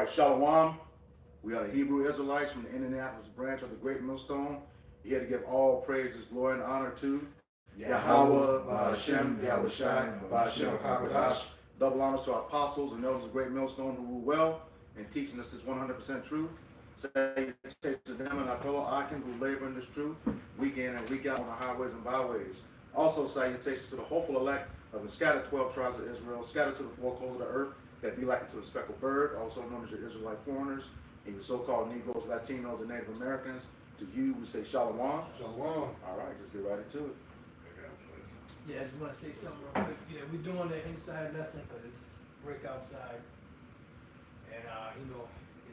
right, Shalom. We are the Hebrew Israelites from the Indianapolis branch of the Great Millstone. Here to give all praises, glory, and honor to Yahweh, Ba'Hashem, Yahushai, Ba'Hashem, Kakadash. Double honors to our apostles and elders of the Great Millstone who rule well and teaching us this 100% truth. Salutations to them and our fellow Akin who labor in this truth week in and week out on the highways and byways. Also salutations to the hopeful elect of the scattered 12 tribes of Israel, scattered to the four corners of the earth, that be like unto the speckled bird, also known as your Israelite foreigners, and your so-called Negroes, Latinos, and Native Americans. To you, we say Shalom. Shalom. All right, just get right into it. Yeah, I just want to say something real quick. Yeah, we're doing the inside lesson because it's break outside. And,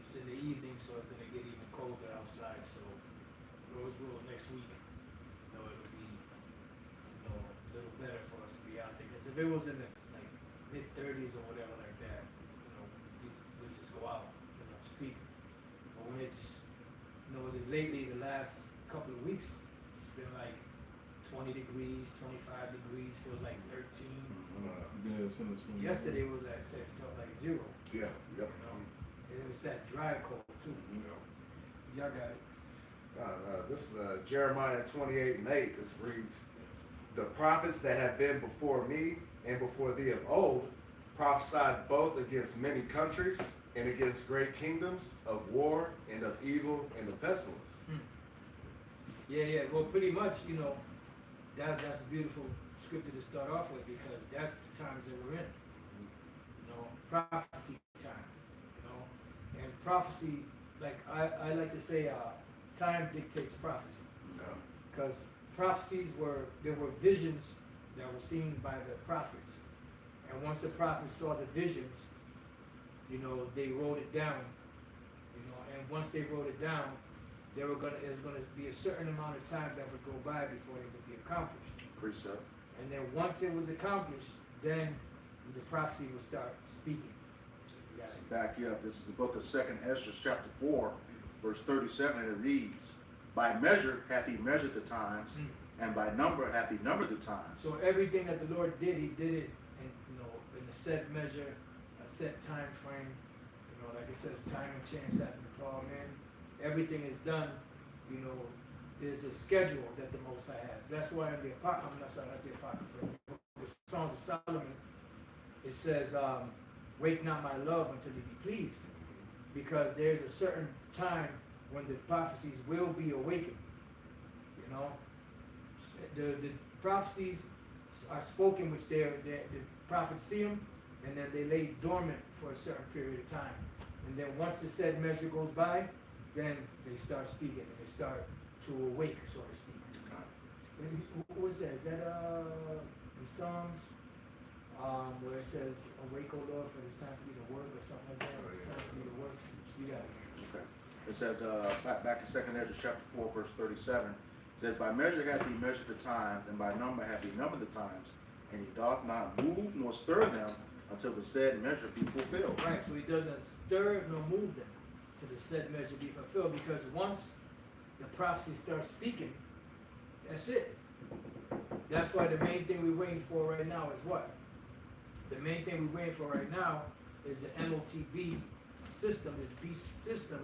it's in the evening, so it's going to get even colder outside. So, Lord's will next week, it'll be, a little better for us to be out there. Because if it was in the, mid-30s or whatever like that, we'd just go out, speak. But when it's, lately, the last couple of weeks, it's been like 20 degrees, 25 degrees, feels like 13. Yesterday was felt like 0. Yeah, yep. It was that dry cold too. Y'all got it. This is Jeremiah 28:8. This reads, "The prophets that have been before me and before thee of old prophesied both against many countries and against great kingdoms of war and of evil and of pestilence." Yeah. Well, pretty much, that's a beautiful scripture to start off with because that's the times that we're in. Prophecy time. And prophecy, like I like to say, time dictates prophecy. Because prophecies were visions that were seen by the prophets, and once the prophets saw the visions, they wrote it down. And once they wrote it down, there was gonna be a certain amount of time that would go by before it would be accomplished. Precept. And then once it was accomplished, then the prophecy would start speaking. To back you up, this is the book of 2nd Ezra, chapter 4, verse 37, and it reads, "By measure hath he measured the times, and by number hath he numbered the times." So everything that the Lord did, he did it in a set measure, a set time frame. Like it says, time and chance happen to all men. Everything is done, there's a schedule that the Most High has. That's why in the the Songs of Solomon, it says, "Wake not my love until he be pleased," because there's a certain time when the prophecies will be awakened. The prophecies are spoken, which the prophets see them, and then they lay dormant for a certain period of time. And then once the said measure goes by, then they start speaking and they start to awake, so to speak. What was that? Is that in Psalms where it says, "Awake, O Lord, for it's time for me to work," or something like that? It's time for me to work. You got it. Okay. It says back in 2nd Ezra chapter 4, verse 37, it says, "By measure hath he measured the times, and by number hath he numbered the times, and he doth not move nor stir them until the said measure be fulfilled." Right, so he doesn't stir nor move them till the said measure be fulfilled, because once the prophecy starts speaking, that's it. That's why the main thing we're waiting for right now is what? The main thing we're waiting for right now is the MOTV system, this beast system,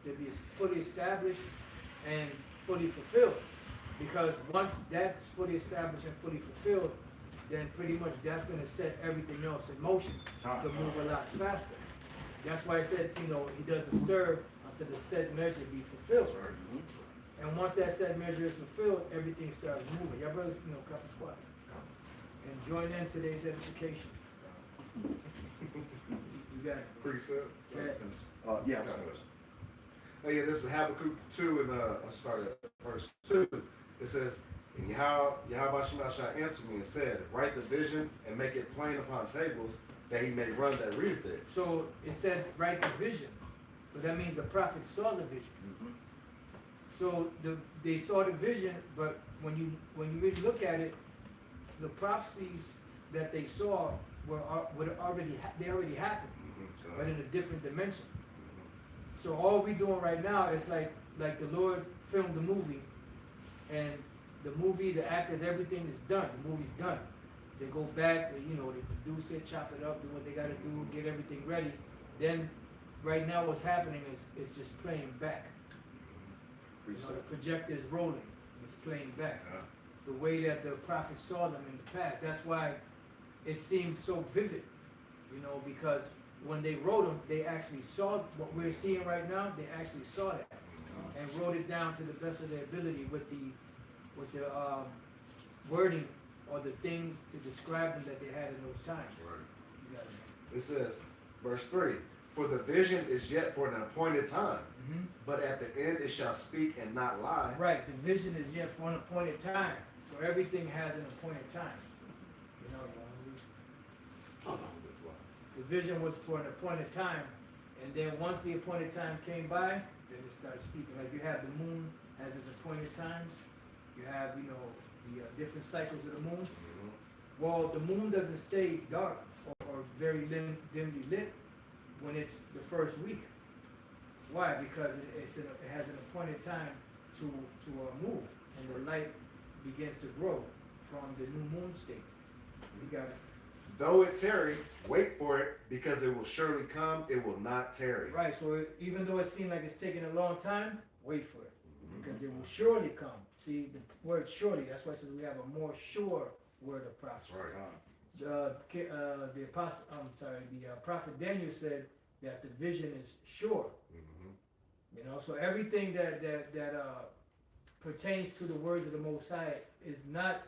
to be fully established and fully fulfilled. Because once that's fully established and fully fulfilled, then pretty much that's going to set everything else in motion to move a lot faster. That's why I said, he doesn't stir until the said measure be fulfilled. And once that said measure is fulfilled, everything starts moving. Y'all brothers, cut the squat. And join in today's edification. You got it. Precept. Yeah. This is Habakkuk 2, and I started at verse 2. It says, "And Yahweh shall answer me and said, Write the vision and make it plain upon tables, that he may run that readeth it." So it said, write the vision. So that means the prophet saw the vision. So they saw the vision, but when you really look at it, the prophecies that they saw they already happened, but in a different dimension. So all we're doing right now is like the Lord filmed the movie, and the movie, the actors, everything is done. The movie's done. They go back, they produce it, chop it up, do what they got to do, get everything ready. Then Right now, what's happening is it's just playing back. You know, the projector is rolling. It's playing back. Yeah. The way that the prophets saw them in the past. That's why it seems so vivid. You know, because when they wrote them, they actually saw what we're seeing right now. They actually saw that and wrote it down to the best of their ability with the wording or the things to describe them that they had in those times. Right. You got it. It says, verse 3, for the vision is yet for an appointed time, but at the end it shall speak and not lie. Right, the vision is yet for an appointed time. So everything has an appointed time. You know, the vision was for an appointed time, and then once the appointed time came by, then it started speaking. Like you have the moon has its appointed times. You have, you know, the different cycles of the moon. Well, the moon doesn't stay dark or very dimly lit when it's the first week. Why? Because it has an appointed time to move, and the light begins to grow from the new moon state. You got it. Though it tarry, wait for it, because it will surely come, it will not tarry. Right, so even though it seems like it's taking a long time, wait for it, because it will surely come. See, the word surely, that's why it says we have a more sure word of prophecy. That's right. The apostle, the prophet Daniel said that the vision is sure. You know, so everything that pertains to the words of the Most High is not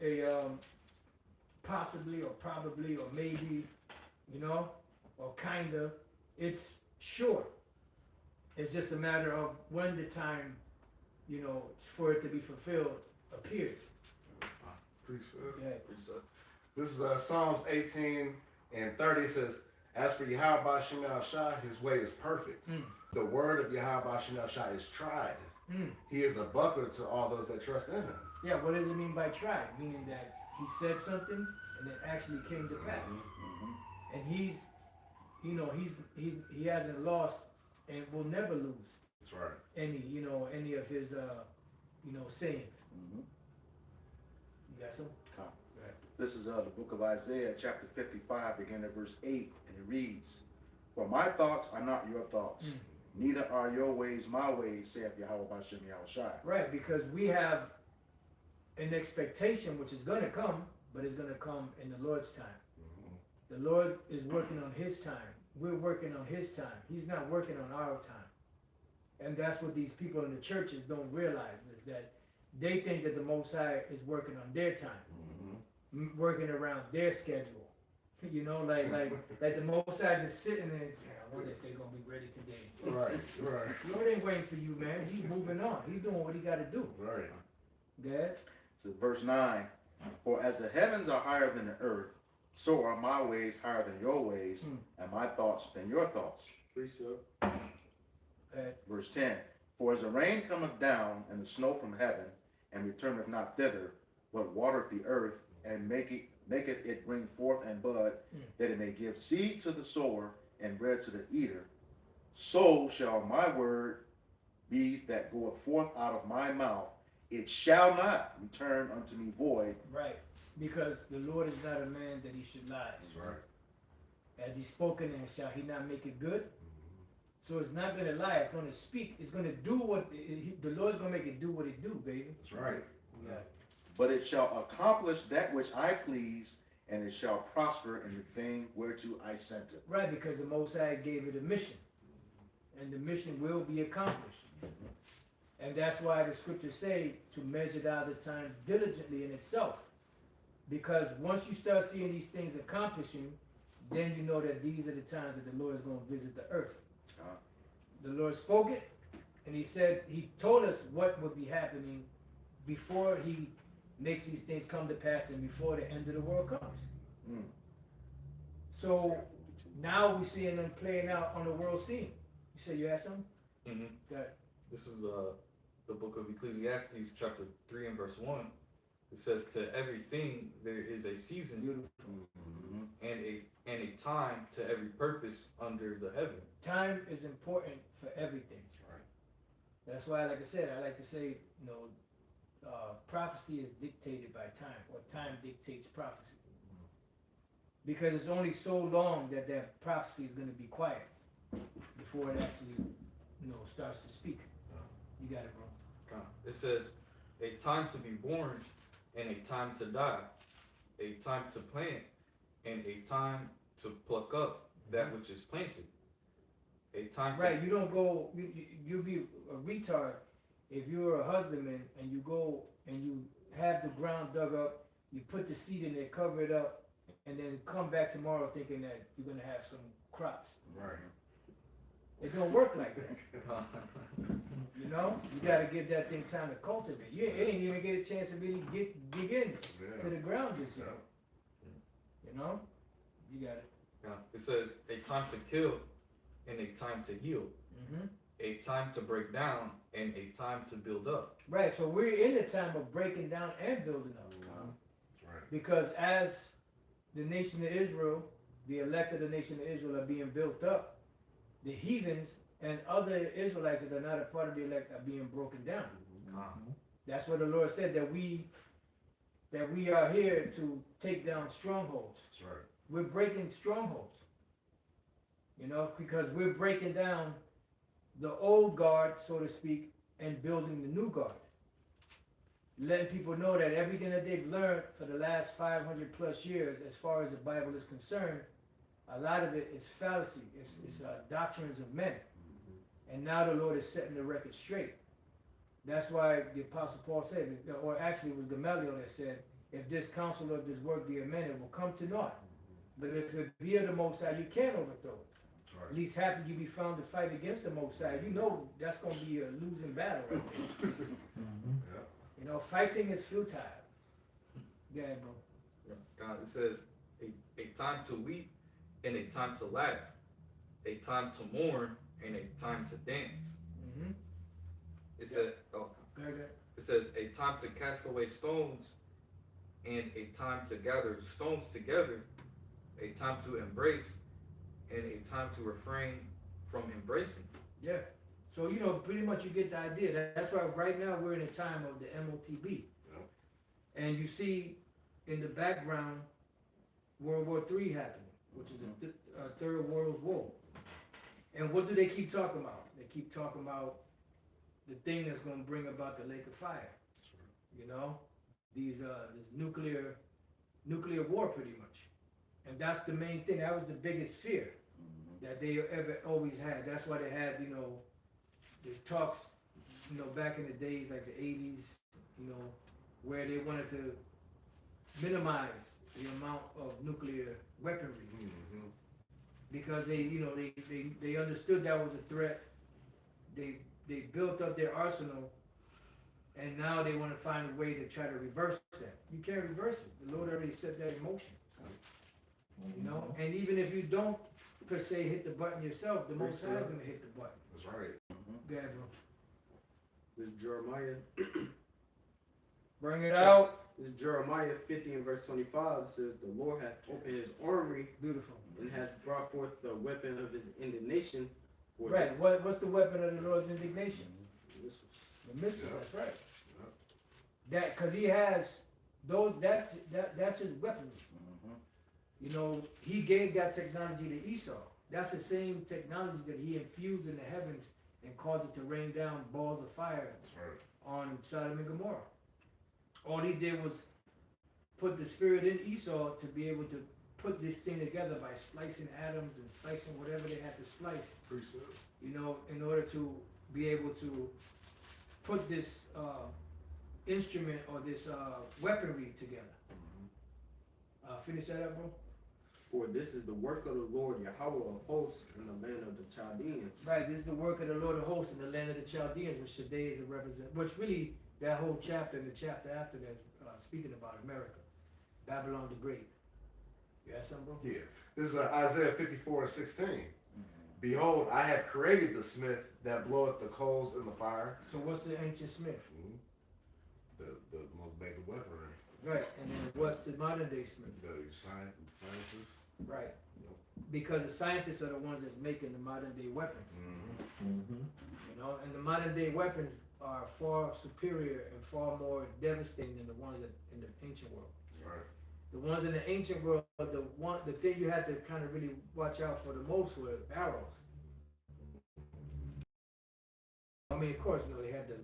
a possibly or probably or maybe, you know, or kinda. It's sure. It's just a matter of when the time, you know, for it to be fulfilled appears. Precept. Yeah. Precept. This is Psalms 18 and 30. It says, as for Yahweh Shem Shai, his way is perfect. The word of Yahweh Shem Shai is tried. He is a buckler to all those that trust in him. Yeah, what does it mean by tried? Meaning that he said something and it actually came to pass. And he's, you know, he hasn't lost and will never lose. That's right. Any of his, sayings. You got some? Right. This is the book of Isaiah, chapter 55, beginning at verse 8, and it reads, for my thoughts are not your thoughts, neither are your ways my ways, saith Yahweh Bashem Yahushai. Right, because we have an expectation which is going to come, but it's going to come in the Lord's time. The Lord is working on his time. We're working on his time. He's not working on our time. And that's what these people in the churches don't realize, is that they think that the Most High is working on their time, working around their schedule. You know, like the Most High is sitting there, I wonder if they're going to be ready today. Right. Lord ain't waiting for you, man. He's moving on. He's doing what he got to do. Right. Good. So verse 9, for as the heavens are higher than the earth, so are my ways higher than your ways, and my thoughts than your thoughts. Verse 10, for as the rain cometh down and the snow from heaven, and returneth not thither, but watereth the earth, and maketh it bring forth and bud, that it may give seed to the sower and bread to the eater, so shall my word be that goeth forth out of my mouth. It shall not return unto me void. Right, because the Lord is not a man that he should lie. That's right. As he spoken, and shall he not make it good? So it's not going to lie. It's going to speak. It's going to do what the Lord's going to make it do what it do, baby. That's right. Yeah. But it shall accomplish that which I please, and it shall prosper in the thing whereto I sent it. Right, because the Most High gave it a mission, and the mission will be accomplished. And that's why the scriptures say to measure out the times diligently in itself. Because once you start seeing these things accomplishing, then you know that these are the times that the Lord is going to visit the earth. The Lord spoke it, and he said, he told us what would be happening before he makes these things come to pass and before the end of the world comes. So now we're seeing them playing out on the world scene. You said you had something? Got it. This is the book of Ecclesiastes, chapter 3 and verse 1. It says, to everything there is a season and a time to every purpose under the heaven. Time is important for everything. Right. That's why, like I said, I like to say, prophecy is dictated by time, or time dictates prophecy. Because it's only so long that prophecy is going to be quiet. before it actually, starts to speak. You got it, bro. It says, a time to be born and a time to die, a time to plant and a time to pluck up that which is planted. A time to Right, you don't go, you be a retard if you're a husbandman and you go and you have the ground dug up, you put the seed in there, cover it up, and then come back tomorrow thinking that you're gonna have some crops. Right. It don't work like that. You gotta give that thing time to cultivate. It ain't even get a chance to really dig in to the ground just yet. You got it. It says a time to kill and a time to heal, a time to break down and a time to build up. Right, so we're in a time of breaking down and building up. Right. Because as the nation of Israel, the elect of the nation of Israel are being built up, the heathens and other Israelites that are not a part of the elect are being broken down. That's what the Lord said, that we are here to take down strongholds. That's right. We're breaking strongholds. Because we're breaking down the old guard, so to speak, and building the new guard. Letting people know that everything that they've learned for the last 500 plus years, as far as the Bible is concerned, a lot of it is fallacy. It's doctrines of men. And now the Lord is setting the record straight. That's why the Apostle Paul said, or actually it was Gamaliel that said, if this counsel of this work be of men, it will come to naught. But if it be of the Most High, you can't overthrow it. Right. At least happen you be found to fight against the Most High. That's going to be a losing battle right there. Fighting is futile. Yeah, bro. It says a time to weep and a time to laugh, a time to mourn and a time to dance. It said, it says a time to cast away stones and a time to gather stones together, a time to embrace and a time to refrain from embracing. Yeah. So, pretty much you get the idea. That's why right now we're in a time of the MOTB. And you see in the background World War III happening, which is a third world war. And what do they keep talking about? They keep talking about the thing that's going to bring about the lake of fire. These this nuclear war pretty much. And that's the main thing. That was the biggest fear that they ever always had. That's why they had, the talks, back in the days like the 80s, where they wanted to minimize the amount of nuclear weaponry. Because they understood that was a threat. They built up their arsenal, and now they want to find a way to try to reverse that. You can't reverse it. The Lord already set that in motion. And even if you don't per se hit the button yourself, the Most High is going to hit the button. That's right. Go ahead, bro. This is Jeremiah. Bring it out. This is Jeremiah 50 and verse 25. It says, the Lord hath opened his armory Beautiful. and hath brought forth the weapon of his indignation. For Right. this What's the weapon of the Lord's indignation? missiles. The missile. Yeah. That's right. That because he has those. That's his weapon. He gave that technology to Esau. That's the same technology that he infused in the heavens and caused it to rain down balls of fire That's right. on Sodom and Gomorrah. All he did was put the spirit in Esau to be able to put this thing together by splicing atoms and slicing whatever they had to splice, Precept. in order to be able to put this instrument or this weaponry together. Finish that up, bro. For this is the work of the Lord Yahweh of hosts in the land of the Chaldeans. Right, this is the work of the Lord of hosts in the land of the Chaldeans, which today is a represent. Which really, that whole chapter and the chapter after that, speaking about America, Babylon the Great. You have something, bro? Yeah. This is Isaiah 54 and 16. Behold, I have created the smith that bloweth the coals in the fire. So what's the ancient smith? The most basic weaponry. Right, and then what's the modern day smith? The scientists. Right, because the scientists are the ones that's making the modern day weapons. And the modern day weapons are far superior and far more devastating than the ones that in the ancient world. Right. The ones in the ancient world, the thing you had to kind of really watch out for the most were arrows. I mean, of course, they had the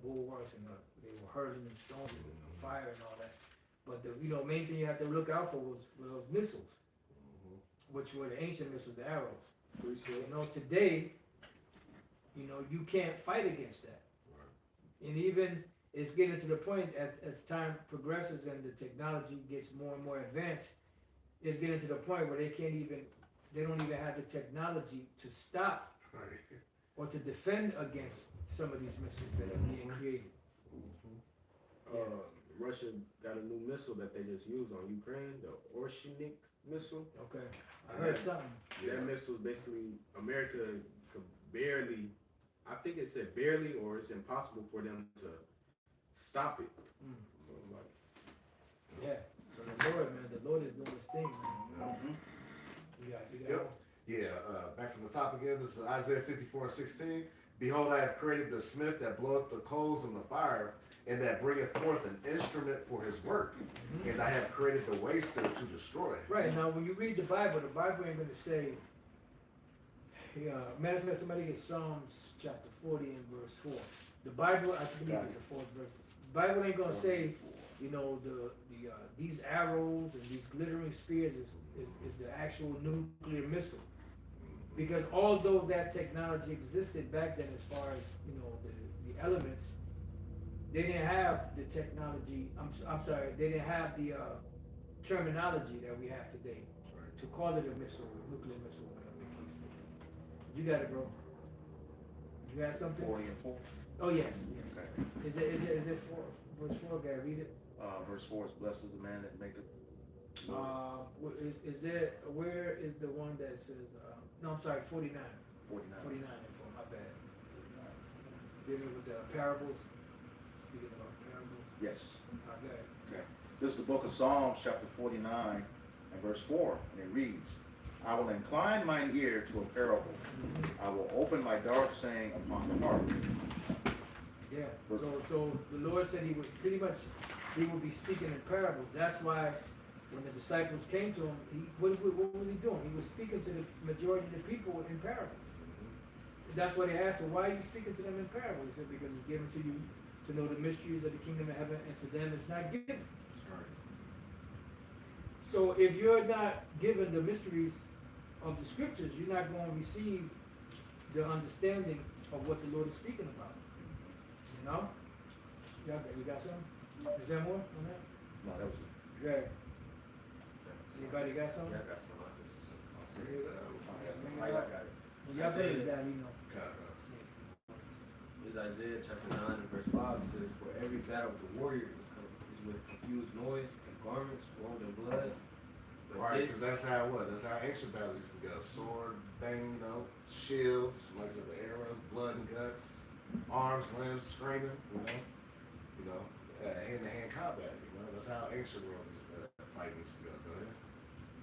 bulwarks and they were hurling and stones and fire and all that. But the main thing you have to look out for were those missiles, which were the ancient missiles, the arrows. Today, you can't fight against that. And even it's getting to the point as time progresses and the technology gets more and more advanced, it's getting to the point where they don't even have the technology to stop or to defend against some of these missiles that are being created. Russia got a new missile that they just used on Ukraine, the Orshinik missile. Okay, I heard something. That missile basically, America could barely, I think it said barely, or it's impossible for them to stop it. So it's like, Yeah. So the Lord is doing His thing, man. You got Yep. Yeah, back from the top again, this is Isaiah 54:16. Behold, I have created the smith that bloweth the coals in the fire, and that bringeth forth an instrument for his work. And I have created the waster to destroy. Right, now when you read the Bible ain't going to say, matter of fact, somebody get Psalms chapter 40 and verse 4. The Bible, I believe it's the fourth verse. The Bible ain't going to say, these arrows and these glittering spears is the actual nuclear missile. Because although that technology existed back then as far as, the elements, they didn't have the technology, I'm sorry, they didn't have the terminology that we have today to call it a missile, nuclear missile, whatever the case may be. You got it, bro. You got something? 40 and 4. Oh, yes. Okay. Is it verse 4, guy? Read it. Verse 4 is blessed is the man that maketh. Where is the one that says, no, I'm sorry, 49. 49. 49 and 4, my bad. Dealing with the parables. Speaking about parables. Yes. Okay. Okay. This is the book of Psalms, chapter 49 and verse 4, and it reads, I will incline mine ear to a parable. I will open my dark saying upon the harp. Yeah. So the Lord said he would be speaking in parables. That's why when the disciples came to him, what was he doing? He was speaking to the majority of the people in parables. That's why they asked him, why are you speaking to them in parables? He said, because it's given to you to know the mysteries of the kingdom of heaven, and to them it's not given. So if you're not given the mysteries of the scriptures, you're not going to receive the understanding of what the Lord is speaking about. You know? You got something? Is there more on that? No, that was it. Okay. Anybody got something? yeah, I got some. I got it. Y'all better than that, It's Isaiah chapter 9 and verse 5 says, for every battle of the warrior is with confused noise and garments rolled in blood. But Right, because that's how it was. That's how ancient battles used to go. Sword, bang, shields, like I said, the arrows, blood and guts, arms, limbs, screaming, hand-to-hand combat, That's how ancient world fighting used to go. Go ahead.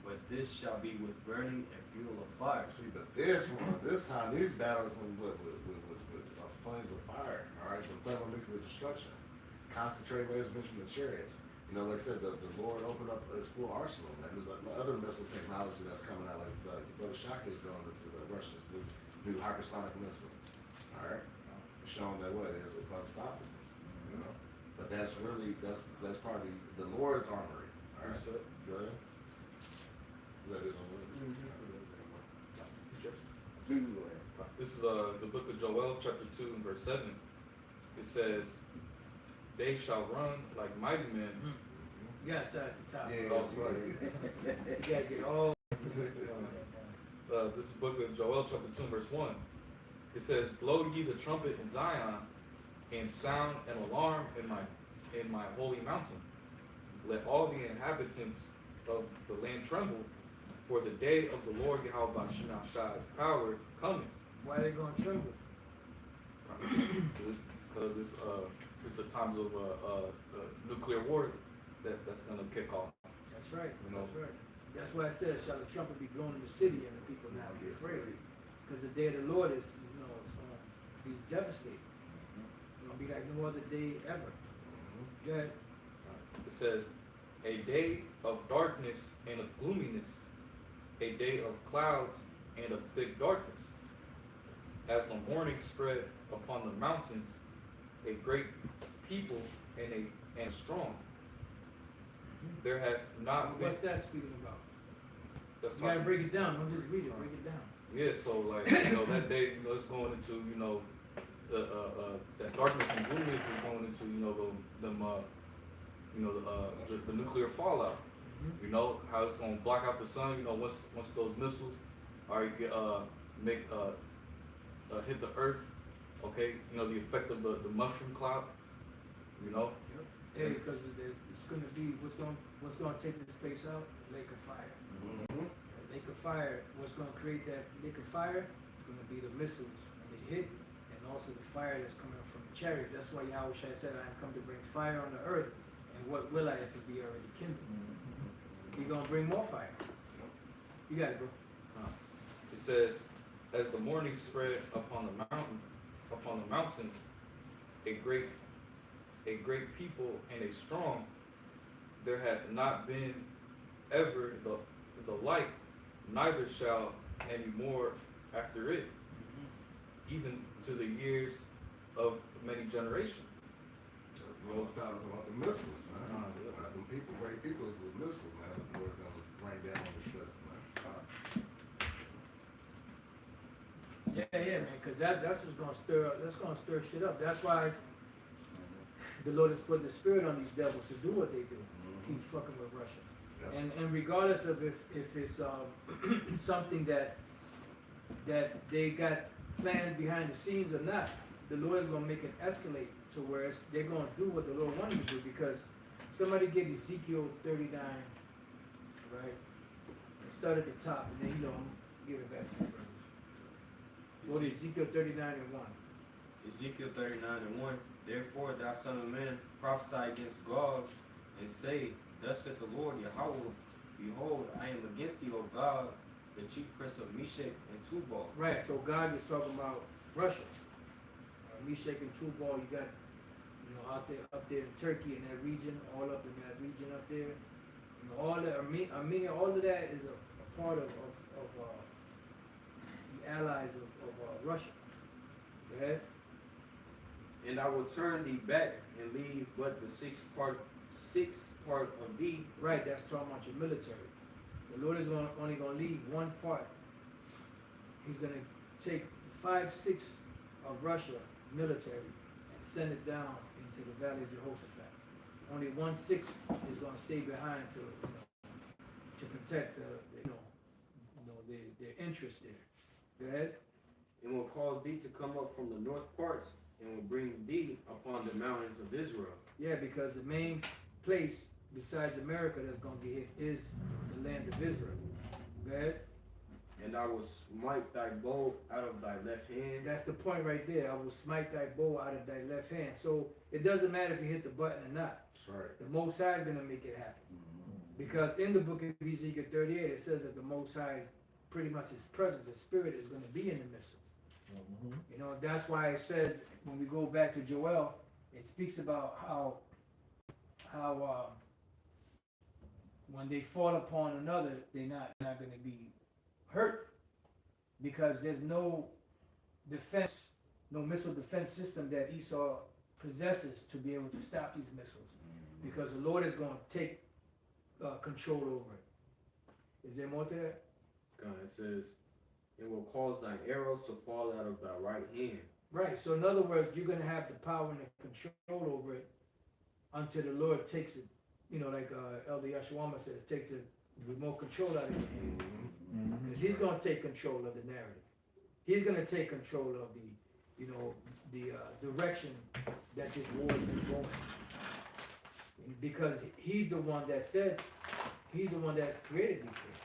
But this shall be with burning and fuel of fire. See, but this time, these battles with flames of fire, all right, the thermonuclear destruction, concentrated lasers from the chariots. Like I said, the Lord opened up his full arsenal, man. There's other missile technology that's coming out, like Brother Shaka is going into the Russians' new hypersonic missile, all right, showing that it's unstoppable, But that's part of the Lord's armory, all right. Go ahead. Is that it? This is the book of Joel, chapter 2 and verse 7. It says, they shall run like mighty men. You gotta start at the top. Yeah. You gotta get all. This is the book of Joel, chapter 2 and verse 1. It says, blow ye the trumpet in Zion, and sound an alarm in my holy mountain. Let all the inhabitants of the land tremble, for the day of the Lord Yahweh Shai power cometh. Why are they gonna tremble? Because it's the times of nuclear war that's gonna kick off. That's right. That's right. That's why it says, shall the trumpet be blown in the city and the people not be afraid? Because the day of the Lord is, it's gonna be devastating. It's gonna be like no other day ever. Go ahead. It says, a day of darkness and of gloominess, a day of clouds and of thick darkness, as the morning spread upon the mountains a great people and strong. There have not been. What's that speaking about? That's You gotta talking. break it down. Don't just read it. Break it down. Yeah, so like that day, it's going into that darkness and gloominess is going into the nuclear fallout. Mhm. How it's gonna block out the sun. Once those missiles are hit the earth. Okay, the effect of the mushroom cloud. Yeah, because it's going to be what's going to take this place out. Lake of fire. Mm-hmm. Lake of fire. What's going to create that lake of fire? It's going to be the missiles when they hit, and also the fire that's coming up from the chariots. That's why Yahweh said, "I am come to bring fire on the earth, and what will I if it be already kindled?" You're going to bring more fire. You got it, bro. It says, as the morning spread upon the mountains, a great people and a strong, there hath not been ever the like, neither shall any more after it, even to the years of many generations. Well, about the missiles, man. Them people, great people is the missiles, man. The Lord gonna rain down on this place, man. Yeah, man, because that's what's gonna stir up. That's gonna stir shit up. That's why the Lord has put the spirit on these devils to do what they do, keep fucking with Russia. Yeah. And regardless of if it's something that they got planned behind the scenes or not, the Lord is gonna make it escalate to where they're gonna do what the Lord wanted to do. Because somebody get Ezekiel 39, right? And start at the top, and then give it back to you, brothers. Go to Ezekiel 39 and 1. Ezekiel 39:1. Therefore, thou son of man, prophesy against Gog, and say, Thus saith the Lord Yahweh, Behold, I am against thee, O God, the chief prince of Meshach and Tubal. Right, so God is talking about Russia. Meshach and Tubal, you got, up there in Turkey in that region, all up in that region up there. All that Armenia, all of that is a part of the allies of Russia. Go ahead. And I will turn thee back and leave but the sixth part of thee. Right, that's talking about your military. The Lord is only going to leave one part. He's going to take 5/6 of Russia military and send it down into the Valley of Jehoshaphat. Only 1/6 is going to stay behind to protect their interest there. Go ahead. And will cause thee to come up from the north parts, and will bring thee upon the mountains of Israel. Yeah, because the main place besides America that's going to get hit is the land of Israel. Go ahead. And I will smite thy bow out of thy left hand. That's the point right there. I will smite thy bow out of thy left hand. So it doesn't matter if you hit the button or not. That's right. The Most High is going to make it happen. Because in the book of Ezekiel 38, it says that the Most High, pretty much his presence, his spirit is going to be in the midst. That's why it says, when we go back to Joel, it speaks about how when they fall upon another, they're not going to be hurt, because there's no defense, no missile defense system that Esau possesses to be able to stop these missiles, because the Lord is going to take control over it. Is there more to that? God, it says, and will cause thine arrows to fall out of thy right hand. Right. So in other words, you're going to have the power and the control over it until the Lord takes it. Like Elder Yashwama says, takes the remote control out of your hand. Because he's going to take control of the narrative. He's going to take control of the direction that this war is going. Because he's the one that said, he's the one that's created these things.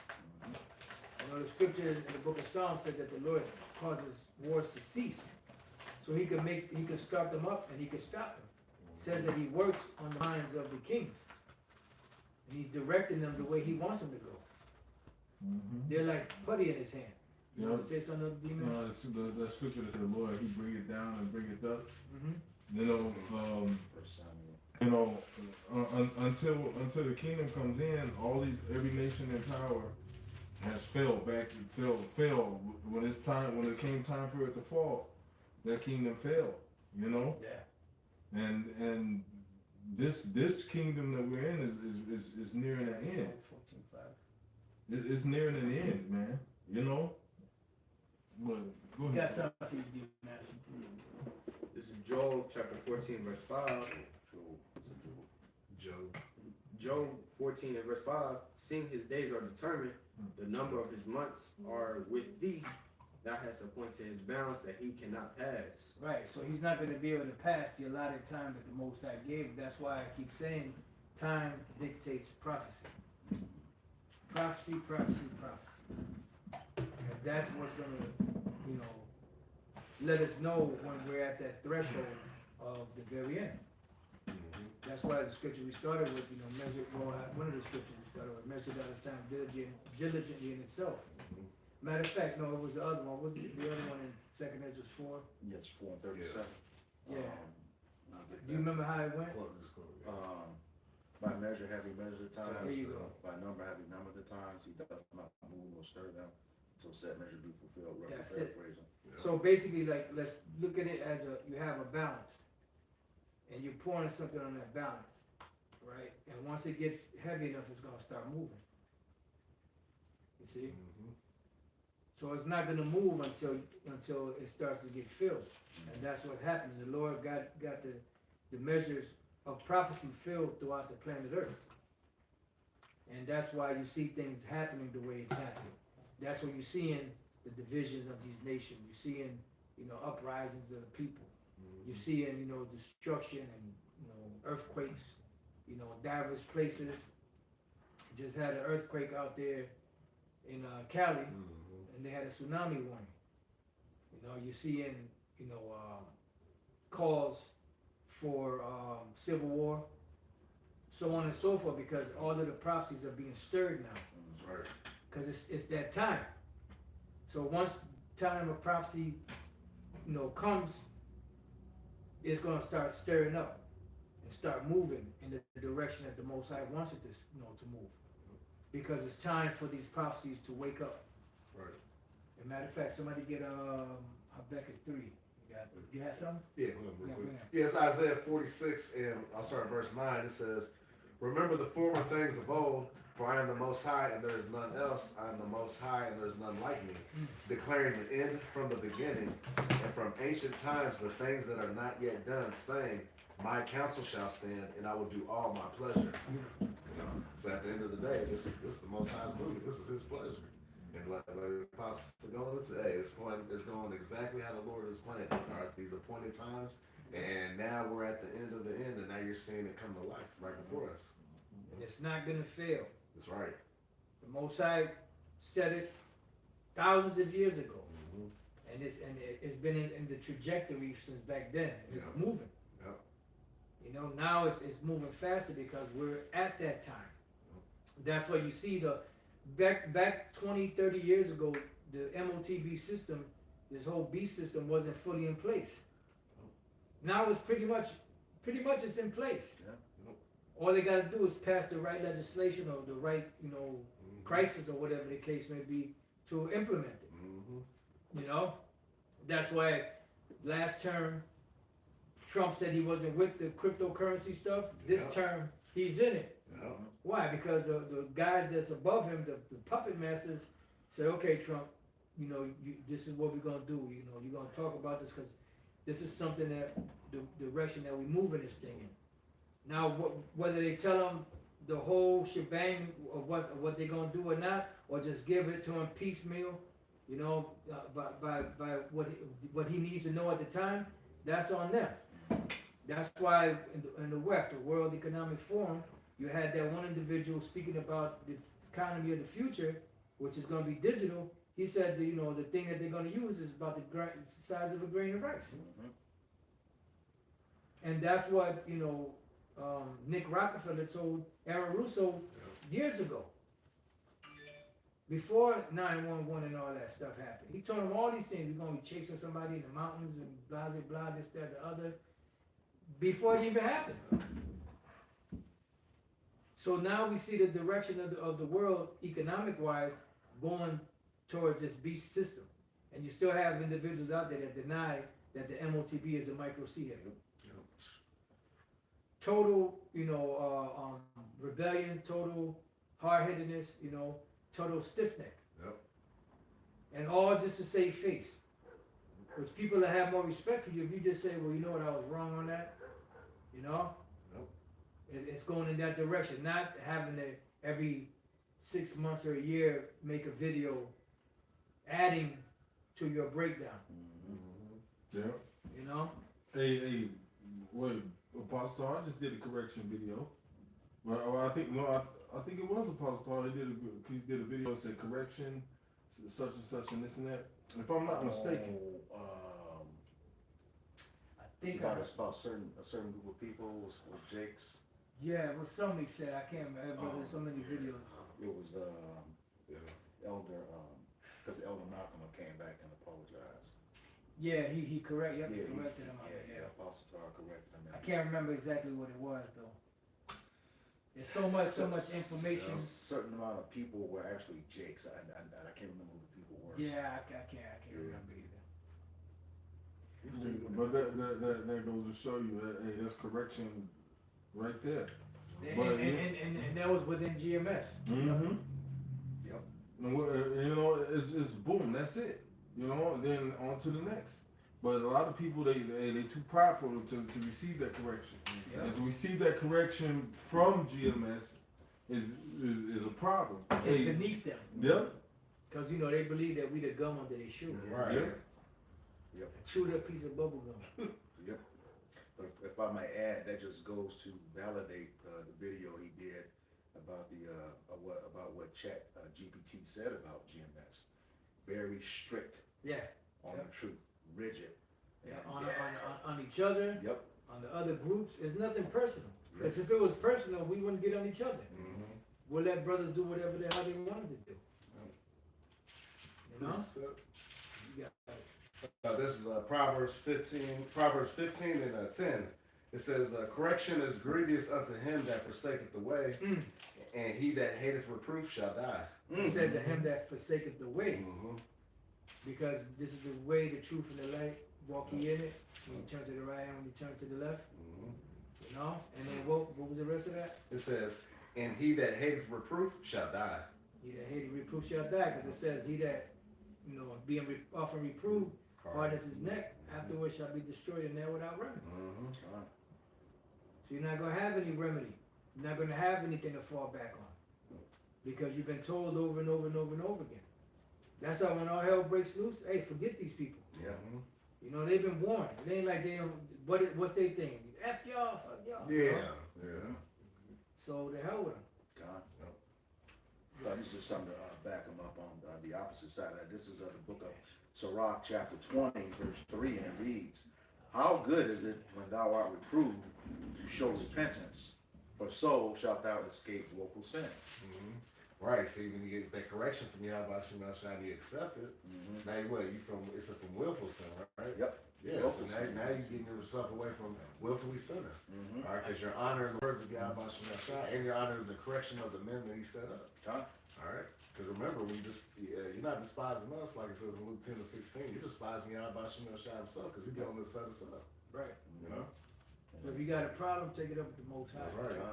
The scripture in the book of Psalms said that the Lord causes wars to cease. So he can start them up and he can stop them. It says that he works on the minds of the kings. And he's directing them the way he wants them to go. They're like putty in his hand. You want to say something, D-Man? No, it's the scripture that said, Lord, he bring it down and bring it up. Until the kingdom comes in, every nation in power has fell when it came time for it to fall. that kingdom fell, you know? Yeah. And this kingdom that we're in is nearing an end. 14:5. It's nearing an end, man. You know? But go ahead. Got something for you, D. Nash. This is Job chapter 14, verse 5. Job. Job 14 and verse 5. Seeing his days are determined, the number of his months are with thee. Thou hast appointed his bounds that he cannot pass. Right, so he's not going to be able to pass the allotted time that the Most High gave. That's why I keep saying time dictates prophecy. Prophecy, prophecy, prophecy. And that's what's going to, let us know when we're at that threshold of the very end. That's why the scripture we started with, measure, one of the scriptures we started with, measure out his time diligently in itself. Matter of fact, no, it was the other one. Was it the other one in 2nd Ezra 4? Yes, 4 and 37. Yeah. I'll get Do you that. remember how it went? By measure have he measured the times. There you go. By number have he numbered the times. He doth not move or stir them until said measure be fulfilled. Roughly That's it. paraphrasing. So basically, like, let's look at it as you have a balance, and you're pouring something on that balance, right? And once it gets heavy enough, it's gonna start moving. You see? So it's not gonna move until it starts to get filled, and that's what happened. The Lord got the measures of prophecy filled throughout the planet Earth, and that's why you see things happening the way it's happening. That's what you're seeing. The divisions of these nations. You're seeing, uprisings of the people. You're seeing, destruction and, earthquakes, diverse places. Just had an earthquake out there in Cali, and they had a tsunami warning. You're seeing, calls for civil war, so on and so forth, because all of the prophecies are being stirred now. Right. Because it's that time. So once time of prophecy, comes, it's gonna start stirring up and start moving in the direction that the Most High wants it to, to move. Because it's time for these prophecies to wake up. Right. As a matter of fact, somebody get Habakkuk 3. You had something? Yeah, it's Isaiah 46, and I'll start at verse 9. It says, remember the former things of old, for I am the Most High, and there is none else. I am the Most High, and there is none like me. Declaring the end from the beginning, and from ancient times the things that are not yet done, saying, my counsel shall stand, and I will do all my pleasure. So at the end of the day, this is the Most High's movie. This is His pleasure. And like the apostles are going into, it's going exactly how the Lord has planned it. All right, these appointed times, and now we're at the end of the end, and now you're seeing it come to life right before us. And it's not gonna fail. That's right. The Most High said it thousands of years ago, and it's been in the trajectory since back then. It's moving. Yeah. Now it's moving faster because we're at that time. That's why you see back 20, 30 years ago, the MOTB system, this whole B system wasn't fully in place. Now it's pretty much it's in place. Yeah. All they gotta do is pass the right legislation or the right, crisis or whatever the case may be to implement it. That's why last term Trump said he wasn't with the cryptocurrency stuff. This term he's in it. Yeah. Why? Because the guys that's above him, the puppet masters, say, okay, Trump, this is what we're gonna do. You're gonna talk about this because this is something that the direction that we moving this thing in. Now, whether they tell him the whole shebang of what they're gonna do or not, or just give it to him piecemeal, by what he needs to know at the time, that's on them. That's why in the WEF, the World Economic Forum, you had that one individual speaking about the economy of the future, which is going to be digital. He said, the thing that they're going to use is about the size of a grain of rice. And that's what, Nick Rockefeller told Aaron Russo years ago. Before 9/11 and all that stuff happened. He told him all these things. We're going to be chasing somebody in the mountains and blah, blah, blah, this, that, the other. Before it even happened. So now we see the direction of the world, economic-wise, going towards this beast system. And you still have individuals out there that deny that the MOTB is a micro C head. Total, rebellion, total hard-headedness, total stiff neck. Yep. And all just to save face. Which people that have more respect for you, if you just say, well, you know what, I was wrong on that, Yep. it's going in that direction. Not having to every 6 months or a year make a video adding to your breakdown, Yeah. you know? Hey, wait, Apostle, I just did a correction video. Well, I think it was Apostle. He did a video that said correction, such and such, and this and that. If I'm not mistaken. I It's think about a certain group of people with Jake's. yeah, what somebody said, I can't remember, but there's so many videos. It was Elder, because Elder Malcolm came back and apologized. Yeah, he corrected him. Yeah, Apostle Tara corrected him. I can't remember exactly what it was though. There's so much information. A certain amount of people were actually Jake's. I can't remember who the people were. Yeah, I can't remember either. But that goes to show you that, hey, that's correction right there. And that was within GMS. Mm-hmm. Yep. And it's boom, that's it. And then on to the next. But a lot of people, they too prideful to receive that correction. Yeah. And to receive that correction from GMS is a problem. It's beneath them. Yep. Because, they believe that we the gum under their shoe. Right. Yep. A chewed up piece of bubble gum. Yep. But if I might add, that just goes to validate the video he did about what Chat GPT said about GMS. Very strict Yeah. on the truth, rigid. Yeah, And on each other, Yep. on the other groups. It's nothing personal. Because Yes. if it was personal, we wouldn't get on each other. Mm-hmm. We'll let brothers do whatever the hell they wanted to do. You know? You got This is Proverbs 15 and 10. It says, correction is grievous unto him that forsaketh the way, and he that hateth reproof shall die. It says to him that forsaketh the way, Mm-hmm. because this is the way, the truth, and the light. Walk ye in it. When you turn to the right and when you turn to the left. Mm-hmm. And then what was the rest of that? It says, and he that hateth reproof shall die. He that hated reproof shall die, because it says he that, being often reproved, hardens his neck, afterwards shall be destroyed and there without remedy. Mm-hmm. So you're not going to have any remedy. You're not going to have anything to fall back on. Because you've been told over and over and over and over again. That's why when all hell breaks loose, hey, forget these people. Yeah. They've been warned. It ain't like they don't, what's they thing? F y'all, fuck y'all. Yeah. So the hell with them. God. This is just something to back him up on the opposite side of that. This is the book of Sirach, chapter 20, verse 3, and it reads, how good is it when thou art reproved to show repentance, for so shalt thou escape willful sin. Mm-hmm. Right, see, when you get that correction from Yahweh Shemel Shai, you accept it. Mm-hmm. Now, it's from willful sin, right? Yep. Yeah, Willful so sin. now you're getting yourself away from willfully sinning. Mm-hmm. All right, because you're honoring the words of Yahweh Shemel Shai, and you're honoring the correction of the men that he set up. God. All right, because remember, you're not despising us, like it says in Luke 10 to 16. You're despising Yahweh Shemel Shai himself, because he's the one that set us up. Right. You know? So if you got a problem, take it up with the Most High. That's right.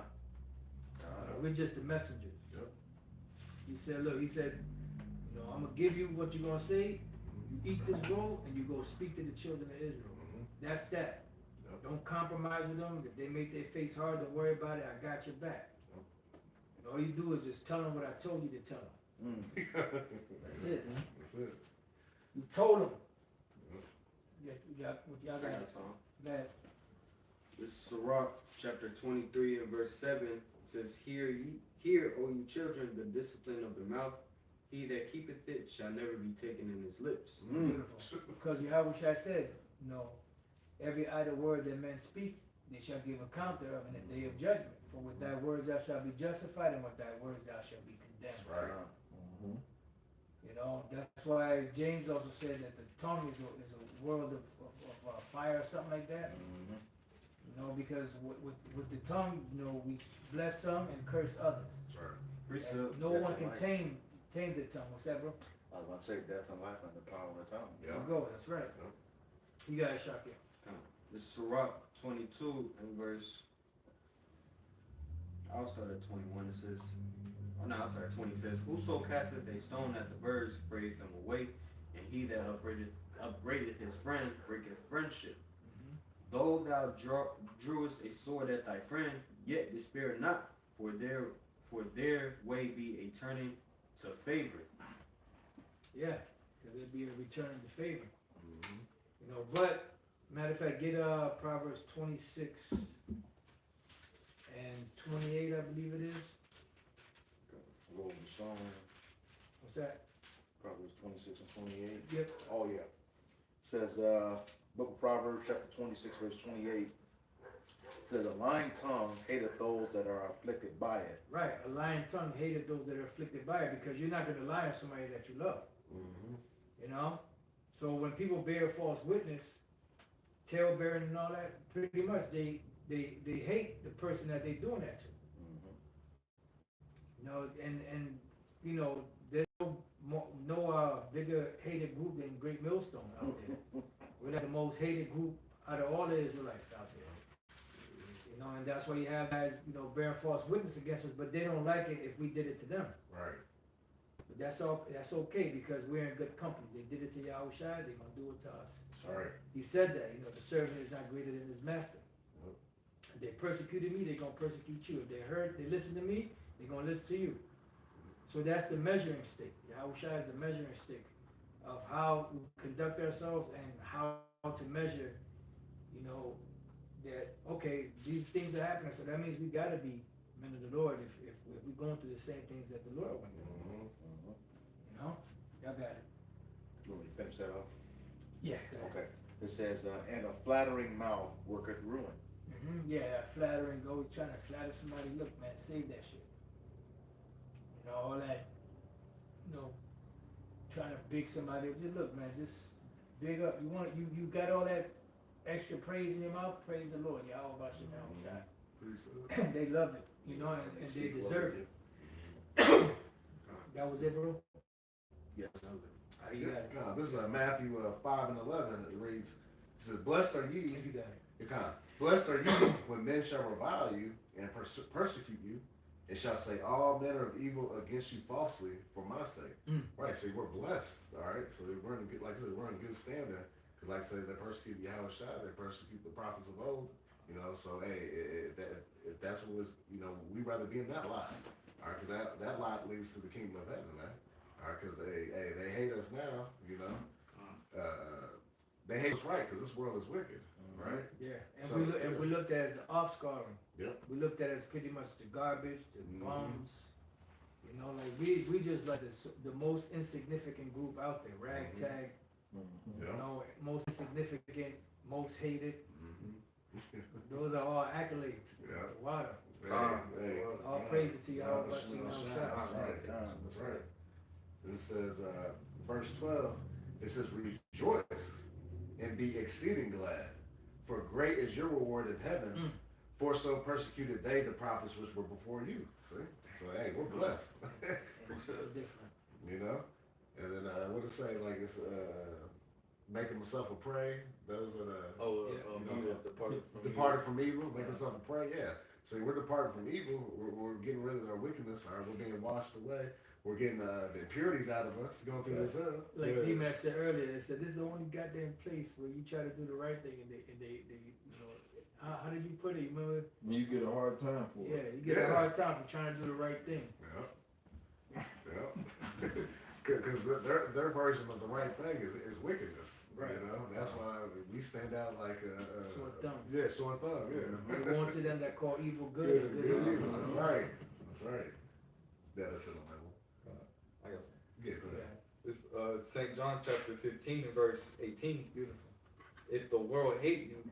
God. We're just the messengers. Yep. He said, I'm going to give you what you're going to say. You eat this roll and you go speak to the children of Israel. Mm-hmm. That's that. Yep. Don't compromise with them. If they make their face hard, don't worry about it. I got your back. Yep. And all you do is just tell them what I told you to tell them. That's it. That's it. You told them. Yep. Y'all got it. song. Bad. This is Sirach chapter 23 and verse 7 says, Hear, O you children, the discipline of the mouth. He that keepeth it shall never be taken in his lips. Beautiful. Because Yahweh said, every idle word that men speak, they shall give account thereof in the day of judgment. For with thy words thou shalt be justified, and with thy words thou shalt be condemned. That's right. That's why James also said that the tongue is a world of fire or something like that. Because with the tongue, we bless some and curse others. That's right. And no one can tame the tongue. What's that, bro? I was going to say death and life and the power of the tongue. There you go. That's right. You got it, Shaka. This is Sirach 22 and verse. I'll start at 21. It says, oh no, I'll start at 20. It says, whoso casteth a stone at the birds frayeth them away, and he that upbraideth his friend breaketh friendship. Though thou drewest a sword at thy friend, yet despair not, for their way be a turning to favor. Yeah, because it'd be a return to favor. You know, but matter of fact, get Proverbs 26 and 28, I believe it is. Rolling the song, What's that? Proverbs 26 and 28. Yep. Oh yeah. It says, Book of Proverbs, chapter 26, verse 28. It says, a lying tongue hateth those that are afflicted by it. Right, a lying tongue hated those that are afflicted by it, because you're not going to lie on somebody that you love. You know? So when people bear false witness, tale bearing and all that, pretty much they hate the person that they're doing that to. You know, and you know, there's no bigger hated group than Great Millstone out there. We're like the most hated group out of all the Israelites out there. You know, and that's why you have guys, you know, bearing false witness against us, but they don't like it if we did it to them. Right. But that's okay, because we're in good company. They did it to Yahushua, they're gonna do it to us. Right. He said that, you know, the servant is not greater than his master. If they persecuted me, they're gonna persecute you. If they listen to me, they're gonna listen to you. So that's the measuring stick. Yahushua is the measuring stick of how we conduct ourselves and how to measure, you know, that, okay, these things are happening, so that means we gotta be men of the Lord if we're going through the same things that the Lord went through. You know? Y'all got it. You want me to finish that off? Yeah. Okay. It says, and a flattering mouth worketh ruin. Yeah, that flattering, go trying to flatter somebody. Look, man, save that shit. You know, all that, you know, trying to big somebody up. Just look, man, just big up. You got all that extra praise in your mouth, praise the Lord. Y'all about you now. They love it, you know, and they deserve it. That was it, bro? Yes. How you got it? This is Matthew 5 and 11. It reads, it says, blessed are ye. You got it. Blessed are you when men shall revile you and persecute you, and shall say all manner of evil against you falsely for my sake. Right, so we're blessed, all right? So we're in good, like I said, we're in good standing. Because like I said, they persecute Yahushua, they persecute the prophets of old, you know, so hey, if that's what was, you know, we'd rather be in that lot, all right? Because that lot leads to the kingdom of heaven, man. All right, because they hate us now, you know. They hate us right, because this world is wicked. Right. Yeah, and So, we looked at it as the offscouring. Yep. We looked at it as pretty much the garbage, the bums. You know, like we just like the most insignificant group out there, ragtag. You know, most insignificant, most hated. Those are all accolades. Yeah. Water. Hey, All praises to y'all. That's right. That's right. And it says, verse 12. It says, rejoice and be exceeding glad. For great is your reward in heaven, for so persecuted they the prophets which were before you. See? So, hey, we're blessed. It's so different. You know? And then, what it say? Like, it's making myself a prey. Those are the departed from evil, make yourself a prey. Yeah. So we're departed from evil. We're getting rid of our wickedness. We're being washed away. We're getting the impurities out of us going through this hell. Like D-Mac said earlier, they said this is the only goddamn place where you try to do the right thing and they you know, how did you put it? You remember? You get a hard time for it. Yeah, you get a hard time for trying to do the right thing. Yeah. Because their version of the right thing is wickedness. Right. You know, that's why we stand out like a Sore thumb. Yeah, sore thumb. Yeah. We want to them that call evil good. Good evil. That's right. That's right. Yeah, that's it on that one. I got some. Yeah, go ahead. It's St. John chapter 15 and verse 18. Beautiful. If the world hate you,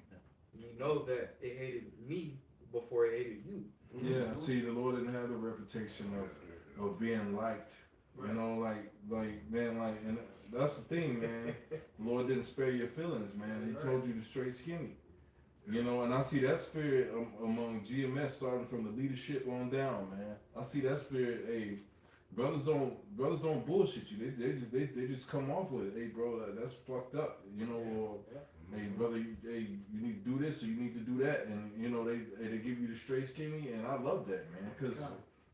you know that it hated me before it hated you. Yeah, see, the Lord didn't have the reputation of being liked. You know, like, man, like, and that's the thing, man. The Lord didn't spare your feelings, man. He told you to straight skinny. You know, and I see that spirit among GMS starting from the leadership on down, man. I see that spirit. Hey, brothers don't bullshit you. They just come off with it. Hey, bro, that's fucked up. You know, or Hey brother, you need to do this or you need to do that, and you know they give you the straight skinny, and I love that, man, because